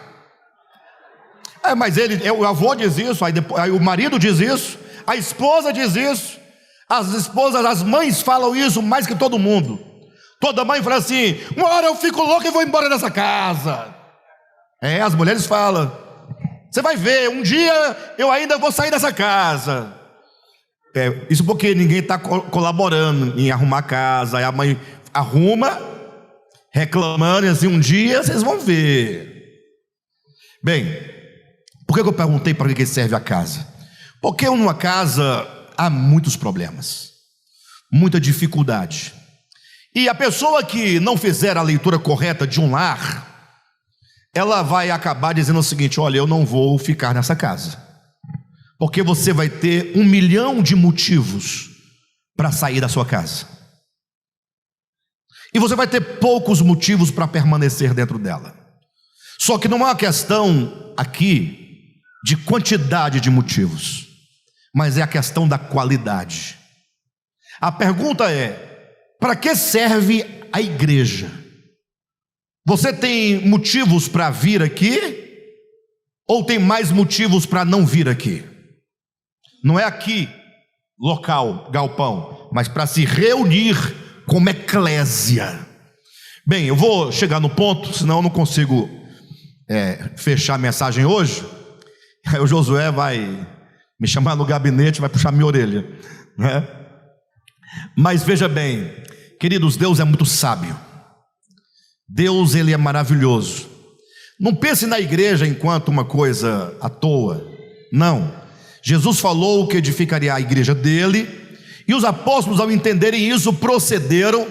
Speaker 1: Mas o avô diz isso, aí o marido diz isso, a esposa diz isso, as mães falam isso mais que todo mundo. Toda mãe fala assim, uma hora eu fico louco e vou embora dessa casa. As mulheres falam, você vai ver, um dia eu ainda vou sair dessa casa. Isso porque ninguém está colaborando em arrumar a casa. Aí a mãe arruma, reclamando, e assim, um dia vocês vão ver. Bem, por que eu perguntei para que serve a casa? Porque numa casa há muitos problemas, muita dificuldade. E a pessoa que não fizer a leitura correta de um lar, ela vai acabar dizendo o seguinte, olha, eu não vou ficar nessa casa. Porque você vai ter 1 milhão de motivos para sair da sua casa. E você vai ter poucos motivos para permanecer dentro dela. Só que não é uma questão aqui de quantidade de motivos, mas é a questão da qualidade. A pergunta é, para que serve a igreja? Você tem motivos para vir aqui? Ou tem mais motivos para não vir aqui? Não é aqui, local, galpão, mas para se reunir como eclésia. Bem, eu vou chegar no ponto, senão eu não consigo fechar a mensagem hoje. Aí o Josué vai me chamar no gabinete, vai puxar minha orelha, né? Mas veja bem, queridos, Deus é muito sábio. Deus, Ele é maravilhoso. Não pense na igreja enquanto uma coisa à toa. Não. Jesus falou que edificaria a igreja dele, e os apóstolos, ao entenderem isso, procederam,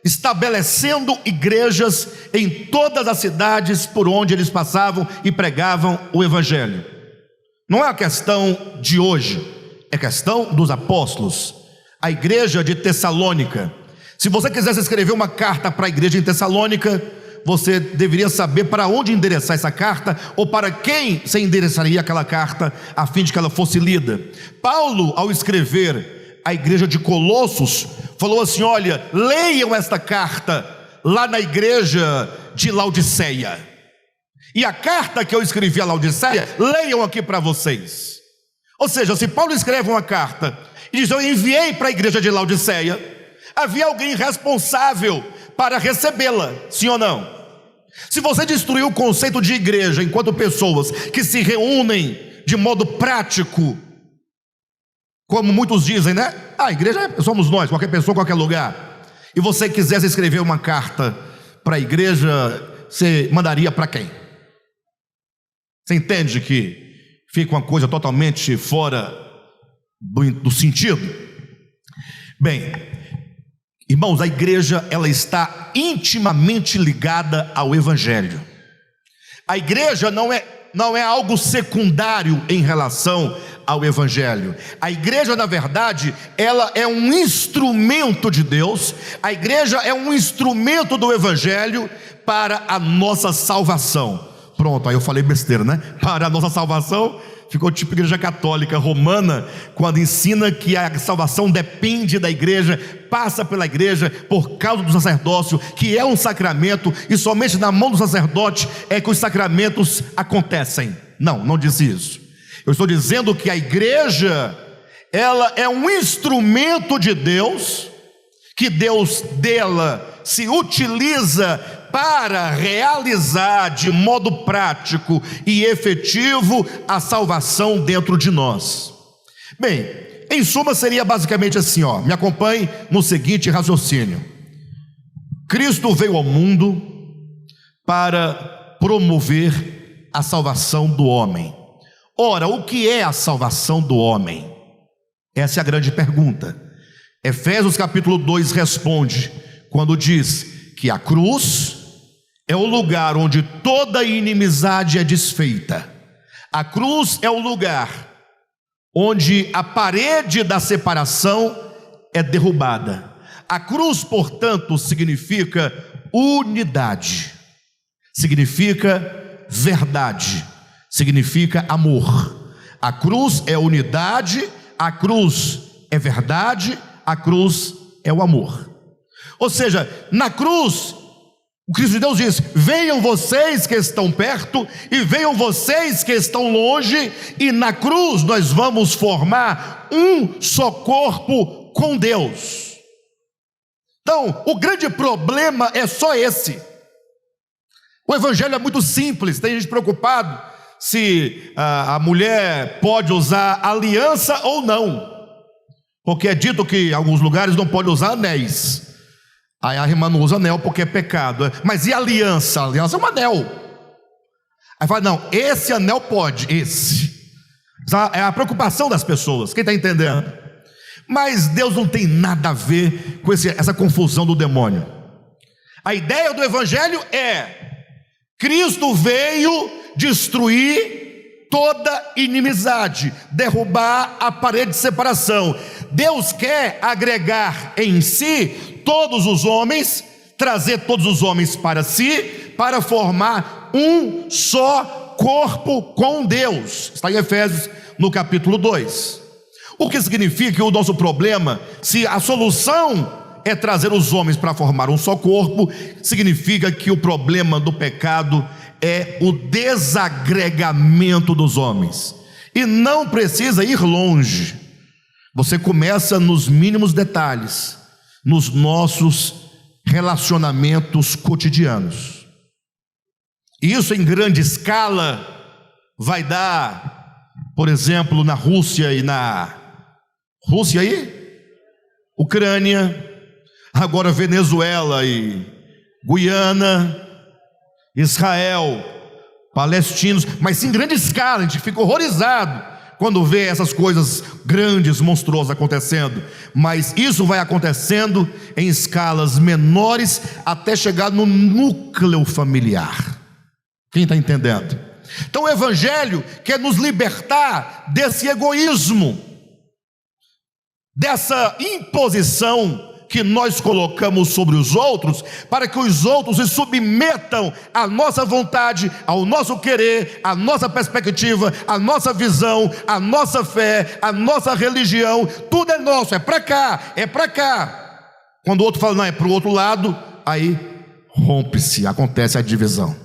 Speaker 1: estabelecendo igrejas em todas as cidades por onde eles passavam e pregavam o evangelho. Não é a questão de hoje, é questão dos apóstolos. A igreja de Tessalônica, se você quisesse escrever uma carta para a igreja em Tessalônica, você deveria saber para onde endereçar essa carta, ou para quem você endereçaria aquela carta, a fim de que ela fosse lida. Paulo, ao escrever a igreja de Colossos, falou assim, olha, leiam esta carta lá na igreja de Laodiceia. E a carta que eu escrevi a Laodiceia, leiam aqui para vocês. Ou seja, se Paulo escreve uma carta e diz: eu enviei para a igreja de Laodiceia, havia alguém responsável para recebê-la, sim ou não? Se você destruir o conceito de igreja enquanto pessoas que se reúnem de modo prático, como muitos dizem, né? A igreja somos nós, qualquer pessoa, qualquer lugar. E você quisesse escrever uma carta para a igreja, você mandaria para quem? Você entende que fica uma coisa totalmente fora do sentido? Bem, irmãos, a igreja, ela está intimamente ligada ao evangelho. A igreja não é algo secundário em relação ao evangelho. A igreja, na verdade, ela é um instrumento de Deus. A igreja é um instrumento do evangelho para a nossa salvação. Pronto, aí eu falei besteira, né? Para a nossa salvação, ficou tipo igreja católica romana, quando ensina que a salvação depende da igreja, passa pela igreja por causa do sacerdócio, que é um sacramento, e somente na mão do sacerdote é que os sacramentos acontecem. Não disse isso. Eu estou dizendo que a igreja, ela é um instrumento de Deus, que Deus dela se utiliza para realizar de modo prático e efetivo a salvação dentro de nós. Bem, em suma seria basicamente assim, me acompanhe no seguinte raciocínio. Cristo veio ao mundo para promover a salvação do homem. Ora, o que é a salvação do homem? Essa é a grande pergunta. Efésios capítulo 2 responde, quando diz que a cruz é o lugar onde toda inimizade é desfeita. A cruz é o lugar onde a parede da separação é derrubada. A cruz, portanto, significa unidade, significa verdade, significa amor. A cruz é unidade, a cruz é verdade, a cruz é o amor. Ou seja, na cruz, o Cristo de Deus diz: venham vocês que estão perto e venham vocês que estão longe, e na cruz nós vamos formar um só corpo com Deus. Então, o grande problema é só esse. O evangelho é muito simples. Tem gente preocupado se a mulher pode usar aliança ou não, porque é dito que em alguns lugares não pode usar anéis. Aí a irmã não usa anel porque é pecado. Mas e a aliança? A aliança é um anel. Aí fala: não, esse anel pode, esse. Essa é a preocupação das pessoas. Quem está entendendo? Mas Deus não tem nada a ver com essa confusão do demônio. A ideia do evangelho é: Cristo veio destruir toda inimizade, derrubar a parede de separação. Deus quer agregar em si todos os homens, trazer todos os homens para si, para formar um só corpo com Deus. Está em Efésios no capítulo 2. O que significa que o nosso problema, se a solução é trazer os homens para formar um só corpo, significa que o problema do pecado é o desagregamento dos homens. E não precisa ir longe. Você começa nos mínimos detalhes, nos nossos relacionamentos cotidianos. E isso em grande escala vai dar, por exemplo, na Rússia e Ucrânia, agora Venezuela e Guiana, Israel, palestinos, mas em grande escala. A gente fica horrorizado quando vê essas coisas grandes, monstruosas acontecendo. Mas isso vai acontecendo em escalas menores até chegar no núcleo familiar. Quem está entendendo? Então o evangelho quer nos libertar desse egoísmo, dessa imposição que nós colocamos sobre os outros, para que os outros se submetam à nossa vontade, ao nosso querer, à nossa perspectiva, à nossa visão, à nossa fé, à nossa religião. Tudo é nosso, é para cá, é para cá. Quando o outro fala: não, é para o outro lado, aí rompe-se, acontece a divisão.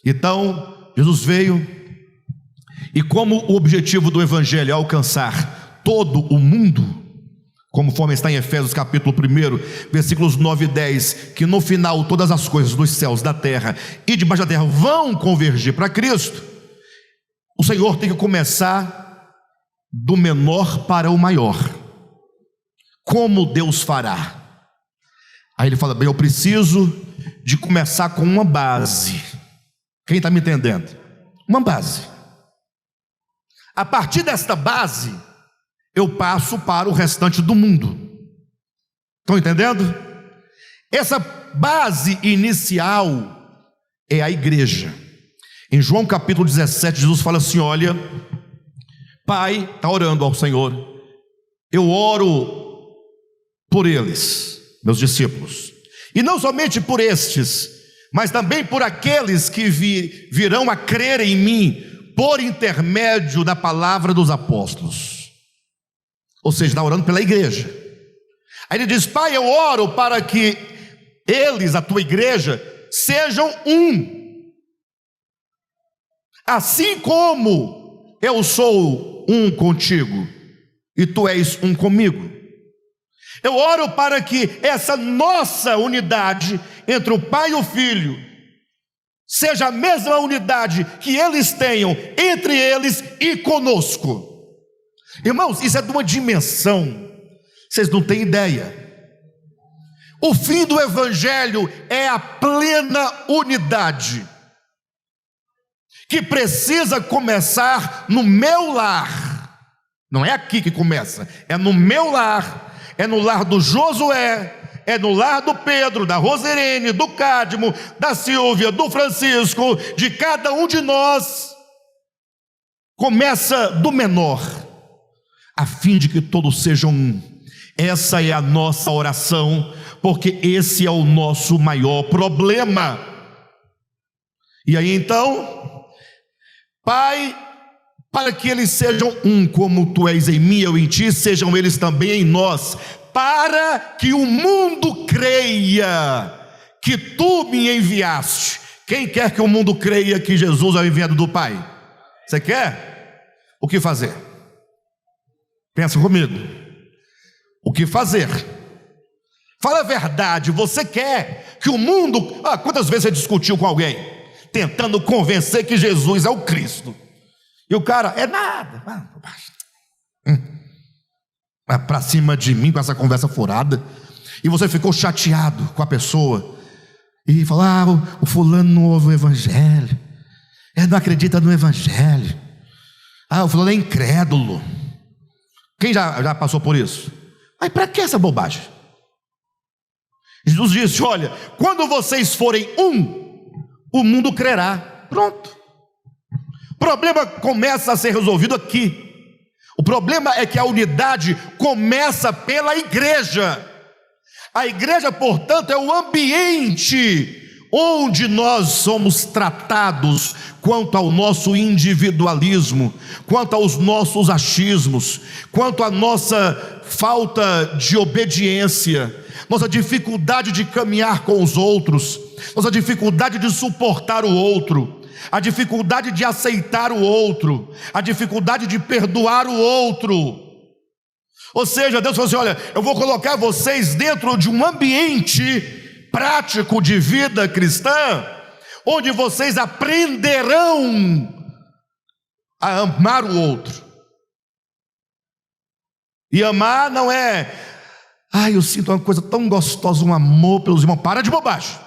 Speaker 1: Então Jesus veio E como o objetivo do evangelho é alcançar todo o mundo, conforme está em Efésios capítulo 1, versículos 9 e 10, que no final todas as coisas dos céus, da terra e debaixo da terra vão convergir para Cristo, o Senhor tem que começar do menor para o maior. Como Deus fará? Aí ele fala, bem, eu preciso de começar com uma base. Quem está me entendendo? Uma base. A partir desta base, eu passo para o restante do mundo. Estão entendendo? Essa base inicial é a igreja. Em João capítulo 17, Jesus fala assim, olha, Pai, está orando ao Senhor, eu oro por eles, meus discípulos, e não somente por estes, mas também por aqueles que virão a crer em mim, por intermédio da palavra dos apóstolos. Ou seja, está orando pela igreja. Aí ele diz, Pai, eu oro para que eles, a tua igreja, sejam um, assim como eu sou um contigo e tu és um comigo. Eu oro para que essa nossa unidade entre o Pai e o Filho seja a mesma unidade que eles tenham entre eles e conosco. Irmãos, isso é de uma dimensão, vocês não têm ideia. O fim do evangelho é a plena unidade, que precisa começar no meu lar. Não é aqui que começa, é no meu lar, é no lar do Josué, é no lar do Pedro, da Roserene, do Cadmo, da Silvia, do Francisco, de cada um de nós. Começa do menor, a fim de que todos sejam um. Essa é a nossa oração, porque esse é o nosso maior problema. E aí então, Pai, para que eles sejam um, como tu és em mim, eu em ti, sejam eles também em nós, para que o mundo creia que tu me enviaste. Quem quer que o mundo creia que Jesus é o enviado do Pai? Você quer? O que fazer? Pensa comigo. O que fazer? Fala a verdade, você quer que o mundo... quantas vezes você discutiu com alguém, tentando convencer que Jesus é o Cristo, e o cara, é nada, vai para cima de mim com essa conversa furada, e você ficou chateado com a pessoa, e falou, o fulano não ouve o evangelho, ele não acredita no evangelho, o fulano é incrédulo. Quem já passou por isso? Mas para que essa bobagem? Jesus disse, olha, quando vocês forem um, o mundo crerá. Pronto. O problema começa a ser resolvido aqui. O problema é que a unidade começa pela igreja. A igreja, portanto, é o ambiente onde nós somos tratados quanto ao nosso individualismo, quanto aos nossos achismos, quanto à nossa falta de obediência, nossa dificuldade de caminhar com os outros, nossa dificuldade de suportar o outro, a dificuldade de aceitar o outro, a dificuldade de perdoar o outro. Ou seja, Deus falou assim, olha, eu vou colocar vocês dentro de um ambiente prático de vida cristã, onde vocês aprenderão a amar o outro. E amar não é, eu sinto uma coisa tão gostosa, um amor pelos irmãos. Para de bobagem.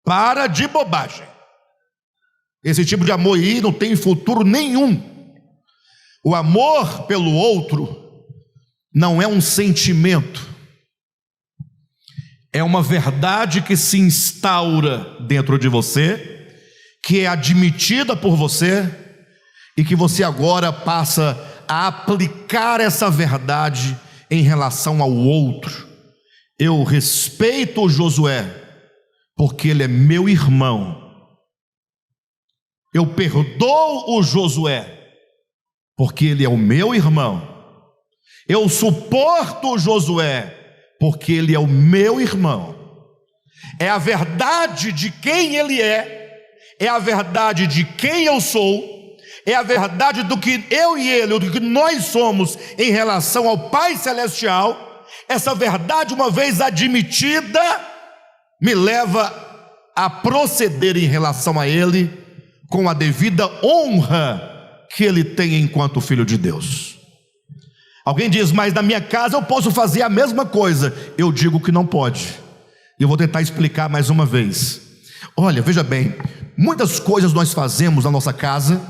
Speaker 1: Para de bobagem. Esse tipo de amor aí não tem futuro nenhum. O amor pelo outro não é um sentimento, é uma verdade que se instaura dentro de você, que é admitida por você, e que você agora passa a aplicar essa verdade em relação ao outro. Eu respeito o Josué, porque ele é meu irmão. Eu perdoo o Josué, porque ele é o meu irmão. Eu suporto o Josué, porque ele é o meu irmão. É a verdade de quem ele é a verdade de quem eu sou, é a verdade do que eu e ele, do que nós somos em relação ao Pai Celestial. Essa verdade, uma vez admitida, me leva a proceder em relação a ele com a devida honra que ele tem enquanto filho de Deus. Alguém diz, mas na minha casa eu posso fazer a mesma coisa. Eu digo que não pode. E eu vou tentar explicar mais uma vez. Olha, veja bem, muitas coisas nós fazemos na nossa casa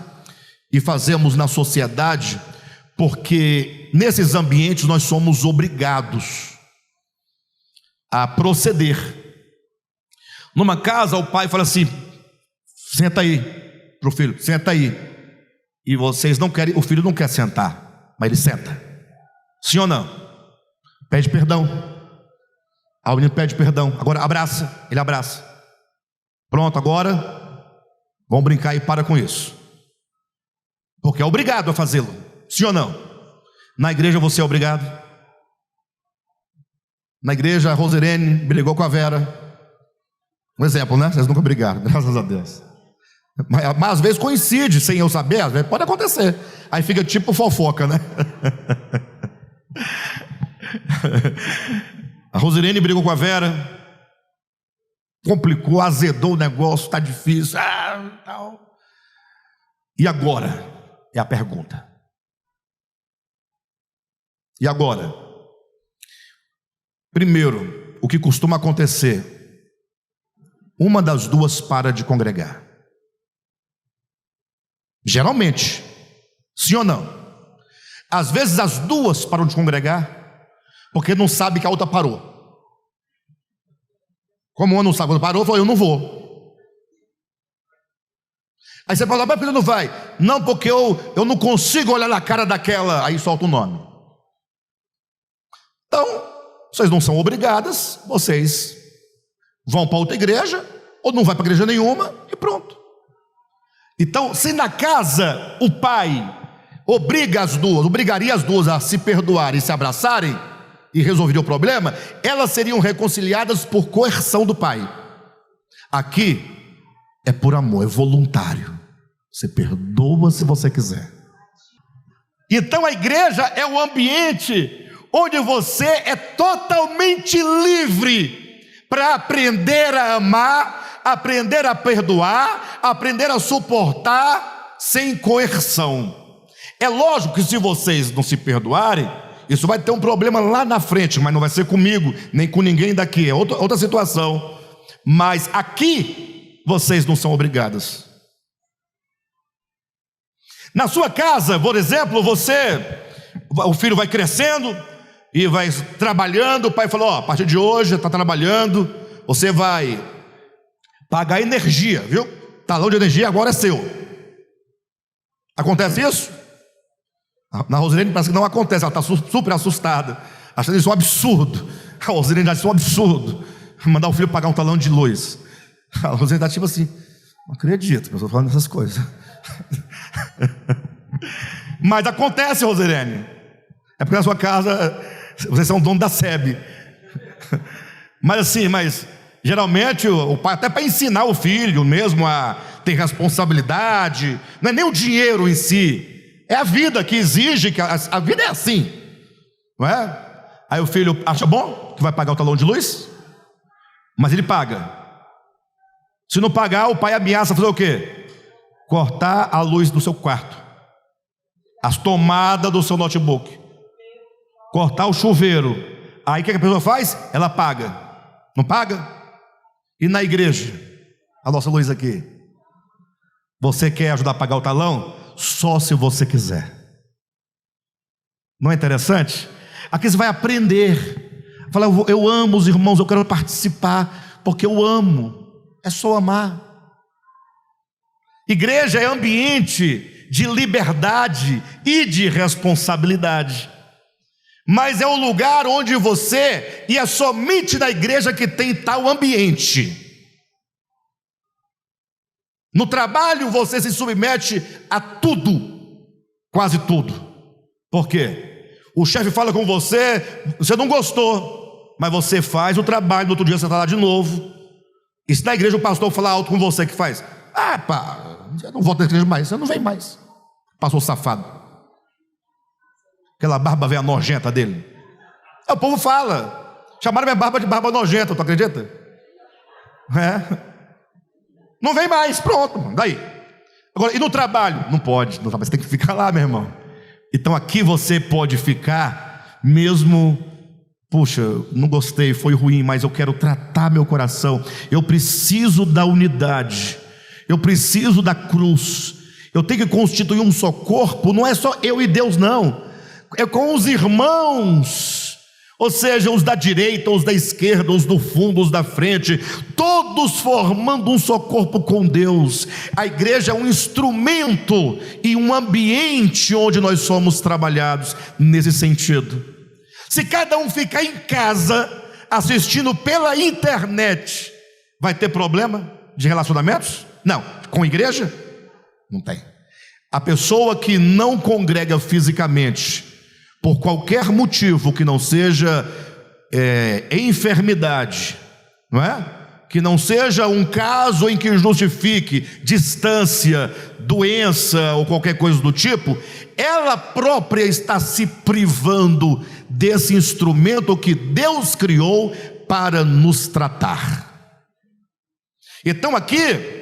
Speaker 1: e fazemos na sociedade, porque nesses ambientes nós somos obrigados a proceder. Numa casa o pai fala assim, senta aí, para o filho, senta aí. E vocês não querem, o filho não quer sentar, mas ele senta. Sim ou não? Pede perdão. O menino pede perdão. Agora abraça, ele abraça. Pronto, agora vamos brincar e para com isso. Porque é obrigado a fazê-lo. Sim ou não? Na igreja você é obrigado. Na igreja a Rosirene brigou com a Vera. Um exemplo, né? Vocês nunca brigaram, graças a Deus. Mas às vezes coincide, sem eu saber, às vezes pode acontecer. Aí fica tipo fofoca, né? A Rosirene brigou com a Vera, complicou, azedou o negócio, está difícil, tal. E agora? É a pergunta. E agora? Primeiro, o que costuma acontecer, uma das duas para de congregar. Geralmente, sim ou não? Às vezes as duas param de congregar porque não sabe que a outra parou. Como uma não sabe, quando parou, falou, eu não vou. Aí você fala, mas por que não vai? Não, porque eu não consigo olhar na cara daquela. Aí solta o nome. Então, vocês não são obrigadas, vocês vão para outra igreja, ou não vai para igreja nenhuma, e pronto. Então, se na casa o pai obrigaria as duas a se perdoarem e se abraçarem, e resolveria o problema, elas seriam reconciliadas por coerção do pai. Aqui é por amor, é voluntário. Você perdoa se você quiser. Então a igreja é um ambiente onde você é totalmente livre para aprender a amar, aprender a perdoar, aprender a suportar sem coerção. É lógico que se vocês não se perdoarem, isso vai ter um problema lá na frente, mas não vai ser comigo, nem com ninguém daqui, é outra situação. Mas aqui, vocês não são obrigados. Na sua casa, por exemplo, o filho vai crescendo e vai trabalhando, o pai falou, a partir de hoje, está trabalhando, você vai pagar energia, viu? Talão de energia agora é seu. Acontece isso? Na Rosirene parece que não acontece, ela está super assustada, achando isso um absurdo. A Rosirene acha isso um absurdo, mandar o filho pagar um talão de luz. A Rosirene está tipo assim, não acredito que eu estou falando dessas coisas. Mas acontece, Rosirene. É porque na sua casa vocês são dono da SEB. Mas geralmente o pai, até para ensinar o filho mesmo a ter responsabilidade, não é nem o dinheiro em si, é a vida que exige, que a vida é assim, não é? Aí o filho acha bom que vai pagar o talão de luz, mas ele paga. Se não pagar, o pai ameaça fazer o quê? Cortar a luz do seu quarto, as tomadas do seu notebook, cortar o chuveiro. Aí o que a pessoa faz? Ela paga. Não paga? E na igreja, a nossa luz aqui, você quer ajudar a pagar o talão? Só se você quiser. Não é interessante? Aqui você vai aprender. Fala, eu amo os irmãos, eu quero participar, porque eu amo. É só amar. Igreja é ambiente de liberdade e de responsabilidade. Mas é o lugar onde você, e é somente na igreja que tem tal ambiente. No trabalho você se submete a tudo, quase tudo. Por quê? O chefe fala com você, você não gostou, mas você faz o trabalho, no outro dia você está lá de novo. E se na igreja o pastor falar alto com você, que faz? Pá, eu não volto na igreja mais, você não vem mais. pastor safado? Aquela barba velha nojenta dele. O povo fala, chamaram minha barba de barba nojenta, tu acredita? Não vem mais, pronto, daí. Agora, e no trabalho? Não pode, no trabalho você tem que ficar lá, meu irmão. Então aqui você pode ficar, mesmo, puxa, não gostei, foi ruim, mas eu quero tratar meu coração. Eu preciso da unidade, eu preciso da cruz. Eu tenho que constituir um só corpo, não é só eu e Deus, não. É com os irmãos, ou seja, os da direita, os da esquerda, os do fundo, os da frente, todos formando um só corpo com Deus. A igreja é um instrumento e um ambiente onde nós somos trabalhados nesse sentido. Se cada um ficar em casa assistindo pela internet, vai ter problema de relacionamentos? Não. Com igreja? Não tem. A pessoa que não congrega fisicamente, por qualquer motivo que não seja enfermidade, não é? Que não seja um caso em que justifique distância, doença ou qualquer coisa do tipo, ela própria está se privando desse instrumento que Deus criou para nos tratar. Então aqui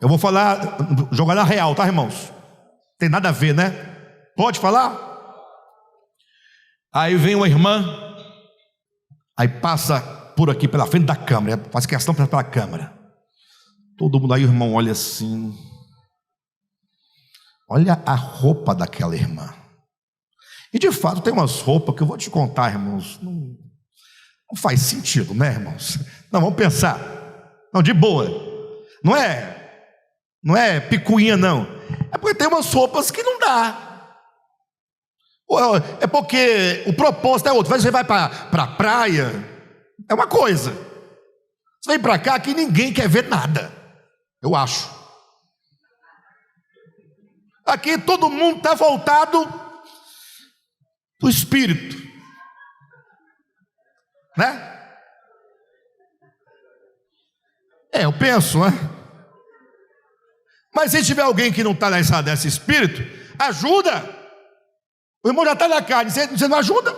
Speaker 1: eu vou falar, jogar na real, tá, irmãos? Tem nada a ver, né? Pode falar? Aí vem uma irmã, aí passa por aqui pela frente da câmera, faz questão pela câmera. Todo mundo aí, o irmão olha assim. Olha a roupa daquela irmã. E de fato tem umas roupas que eu vou te contar, irmãos, não faz sentido, né, irmãos? Não, vamos pensar. Não, de boa. Não é picuinha, não. É porque tem umas roupas que não dá. É porque o propósito é outro. Você vai para a praia, é uma coisa. Você vem para cá que ninguém quer ver nada, eu acho. Aqui todo mundo está voltado do espírito, né? Eu penso, né? Mas se tiver alguém que não está nesse espírito, ajuda. O irmão já está na carne, você não ajuda?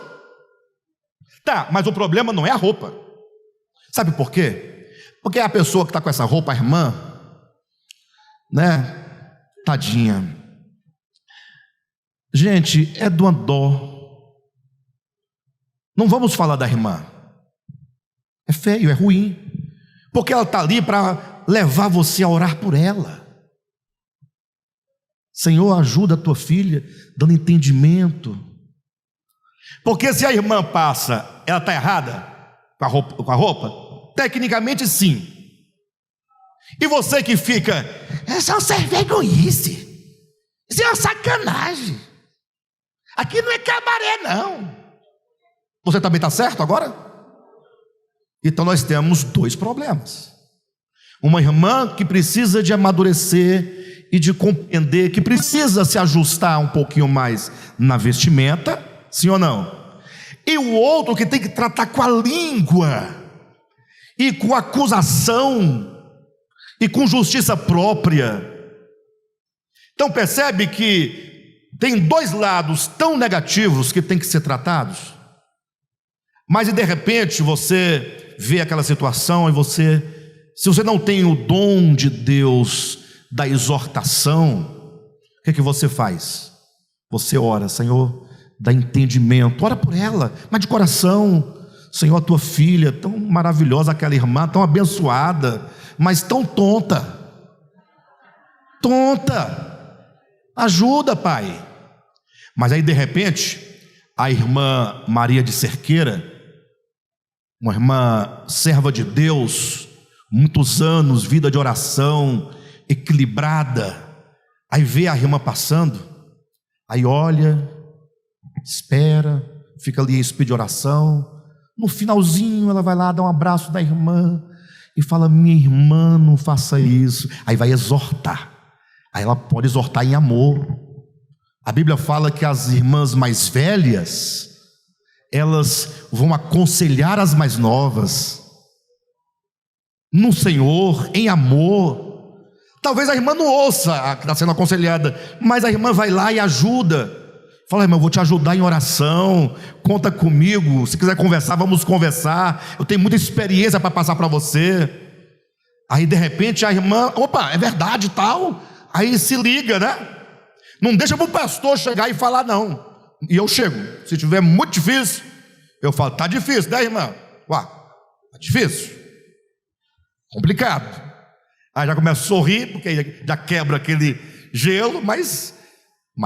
Speaker 1: Tá, mas o problema não é a roupa. Sabe por quê? Porque a pessoa que está com essa roupa, a irmã, né? Tadinha. Gente, é de uma dó. Não vamos falar da irmã. É feio, é ruim. Porque ela está ali para levar você a orar por ela. Senhor, ajuda a tua filha, dando entendimento. Porque se a irmã passa, ela está errada com a roupa? Tecnicamente sim. E você que fica, isso é uma servenhoice, isso é uma sacanagem, aqui não é cabaré não. Você também está certo agora? Então nós temos dois problemas. Uma irmã que precisa de amadurecer e de compreender que precisa se ajustar um pouquinho mais na vestimenta, sim ou não? E o outro que tem que tratar com a língua, e com acusação, e com justiça própria. Então percebe que tem dois lados tão negativos que tem que ser tratados. Mas de repente você vê aquela situação e se você não tem o dom de Deus da exortação, o que você faz? Você ora, Senhor, dá entendimento, ora por ela, mas de coração. Senhor, a tua filha, tão maravilhosa, aquela irmã, tão abençoada, mas tão tonta, ajuda, Pai. Mas aí de repente, a irmã Maria de Cerqueira, uma irmã serva de Deus, muitos anos, vida de oração, equilibrada, aí vê a irmã passando, aí olha, espera, fica ali em espírito de oração. No finalzinho ela vai lá dar um abraço da irmã e fala: minha irmã, não faça isso. Aí vai exortar. Aí ela pode exortar em amor. A Bíblia fala que as irmãs mais velhas, elas vão aconselhar as mais novas no Senhor, em amor,
Speaker 2: Talvez a irmã não ouça a que está sendo aconselhada, mas a irmã vai lá e ajuda. Fala, irmão, eu vou te ajudar em oração, conta comigo, se quiser conversar, vamos conversar, eu tenho muita experiência para passar para você. Aí de repente a irmã, opa, é verdade e tal, aí se liga, né? Não deixa para o pastor chegar e falar não. E eu chego, se tiver muito difícil, eu falo, tá difícil, né, irmã? Ué, tá difícil, complicado. Aí já começa a sorrir, porque já quebra aquele gelo, mas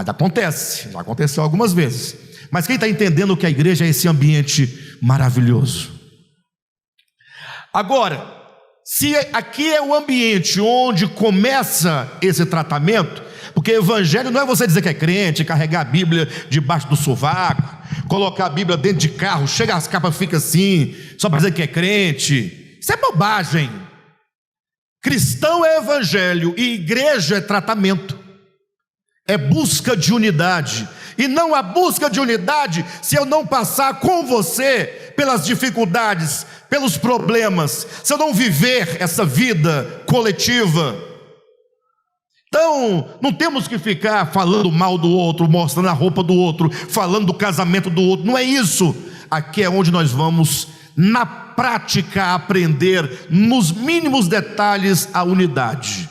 Speaker 2: acontece, já aconteceu algumas vezes. Mas quem está entendendo que a igreja é esse ambiente maravilhoso? Agora, se aqui é o ambiente onde começa esse tratamento, porque evangelho não é você dizer que é crente, carregar a Bíblia debaixo do sovaco, colocar a Bíblia dentro de carro, chega as capas, fica assim, só para dizer que é crente. Isso é bobagem. Cristão é evangelho e igreja é tratamento, é busca de unidade. E não há busca de unidade se eu não passar com você pelas dificuldades, pelos problemas, se eu não viver essa vida coletiva. Então, não temos que ficar falando mal do outro, mostrando a roupa do outro, falando do casamento do outro, não é isso. Aqui é onde nós vamos, na prática, aprender nos mínimos detalhes a unidade.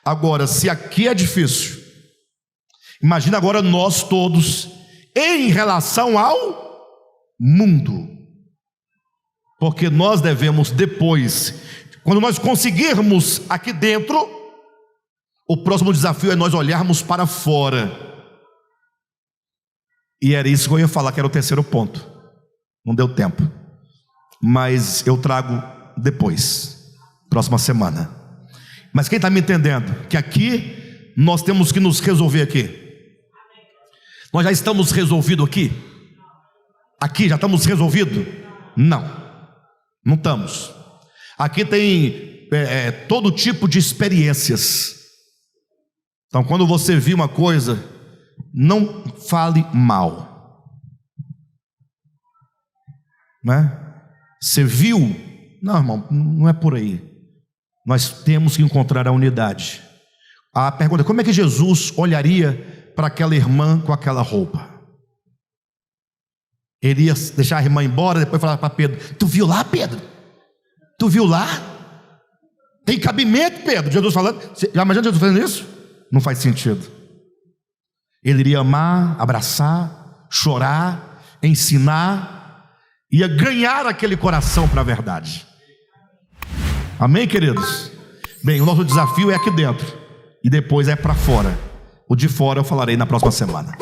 Speaker 2: Agora, se aqui é difícil, imagina agora nós todos em relação ao mundo, porque nós devemos depois, quando nós conseguirmos aqui dentro, o próximo desafio é nós olharmos para fora. E era isso que eu ia falar, que era o terceiro ponto. Não deu tempo, mas eu trago depois, próxima semana. Mas quem está me entendendo? Que aqui nós temos que nos resolver aqui. Nós já estamos resolvidos aqui? Aqui já estamos resolvidos? Não estamos. Aqui tem todo tipo de experiências. Então quando você viu uma coisa, não fale mal, né? Você viu? Não, irmão, não é por aí. Nós temos que encontrar a unidade. A pergunta é: como é que Jesus olharia para aquela irmã com aquela roupa? Ele ia deixar a irmã embora, depois falar para Pedro: tu viu lá, Pedro? Tu viu lá? Tem cabimento, Pedro? Jesus falando. Já imagina Jesus fazendo isso? Não faz sentido. Ele iria amar, abraçar, chorar, ensinar, ia ganhar aquele coração para a verdade. Amém, queridos? Bem, o nosso desafio é aqui dentro e depois é para fora. O de fora eu falarei na próxima semana.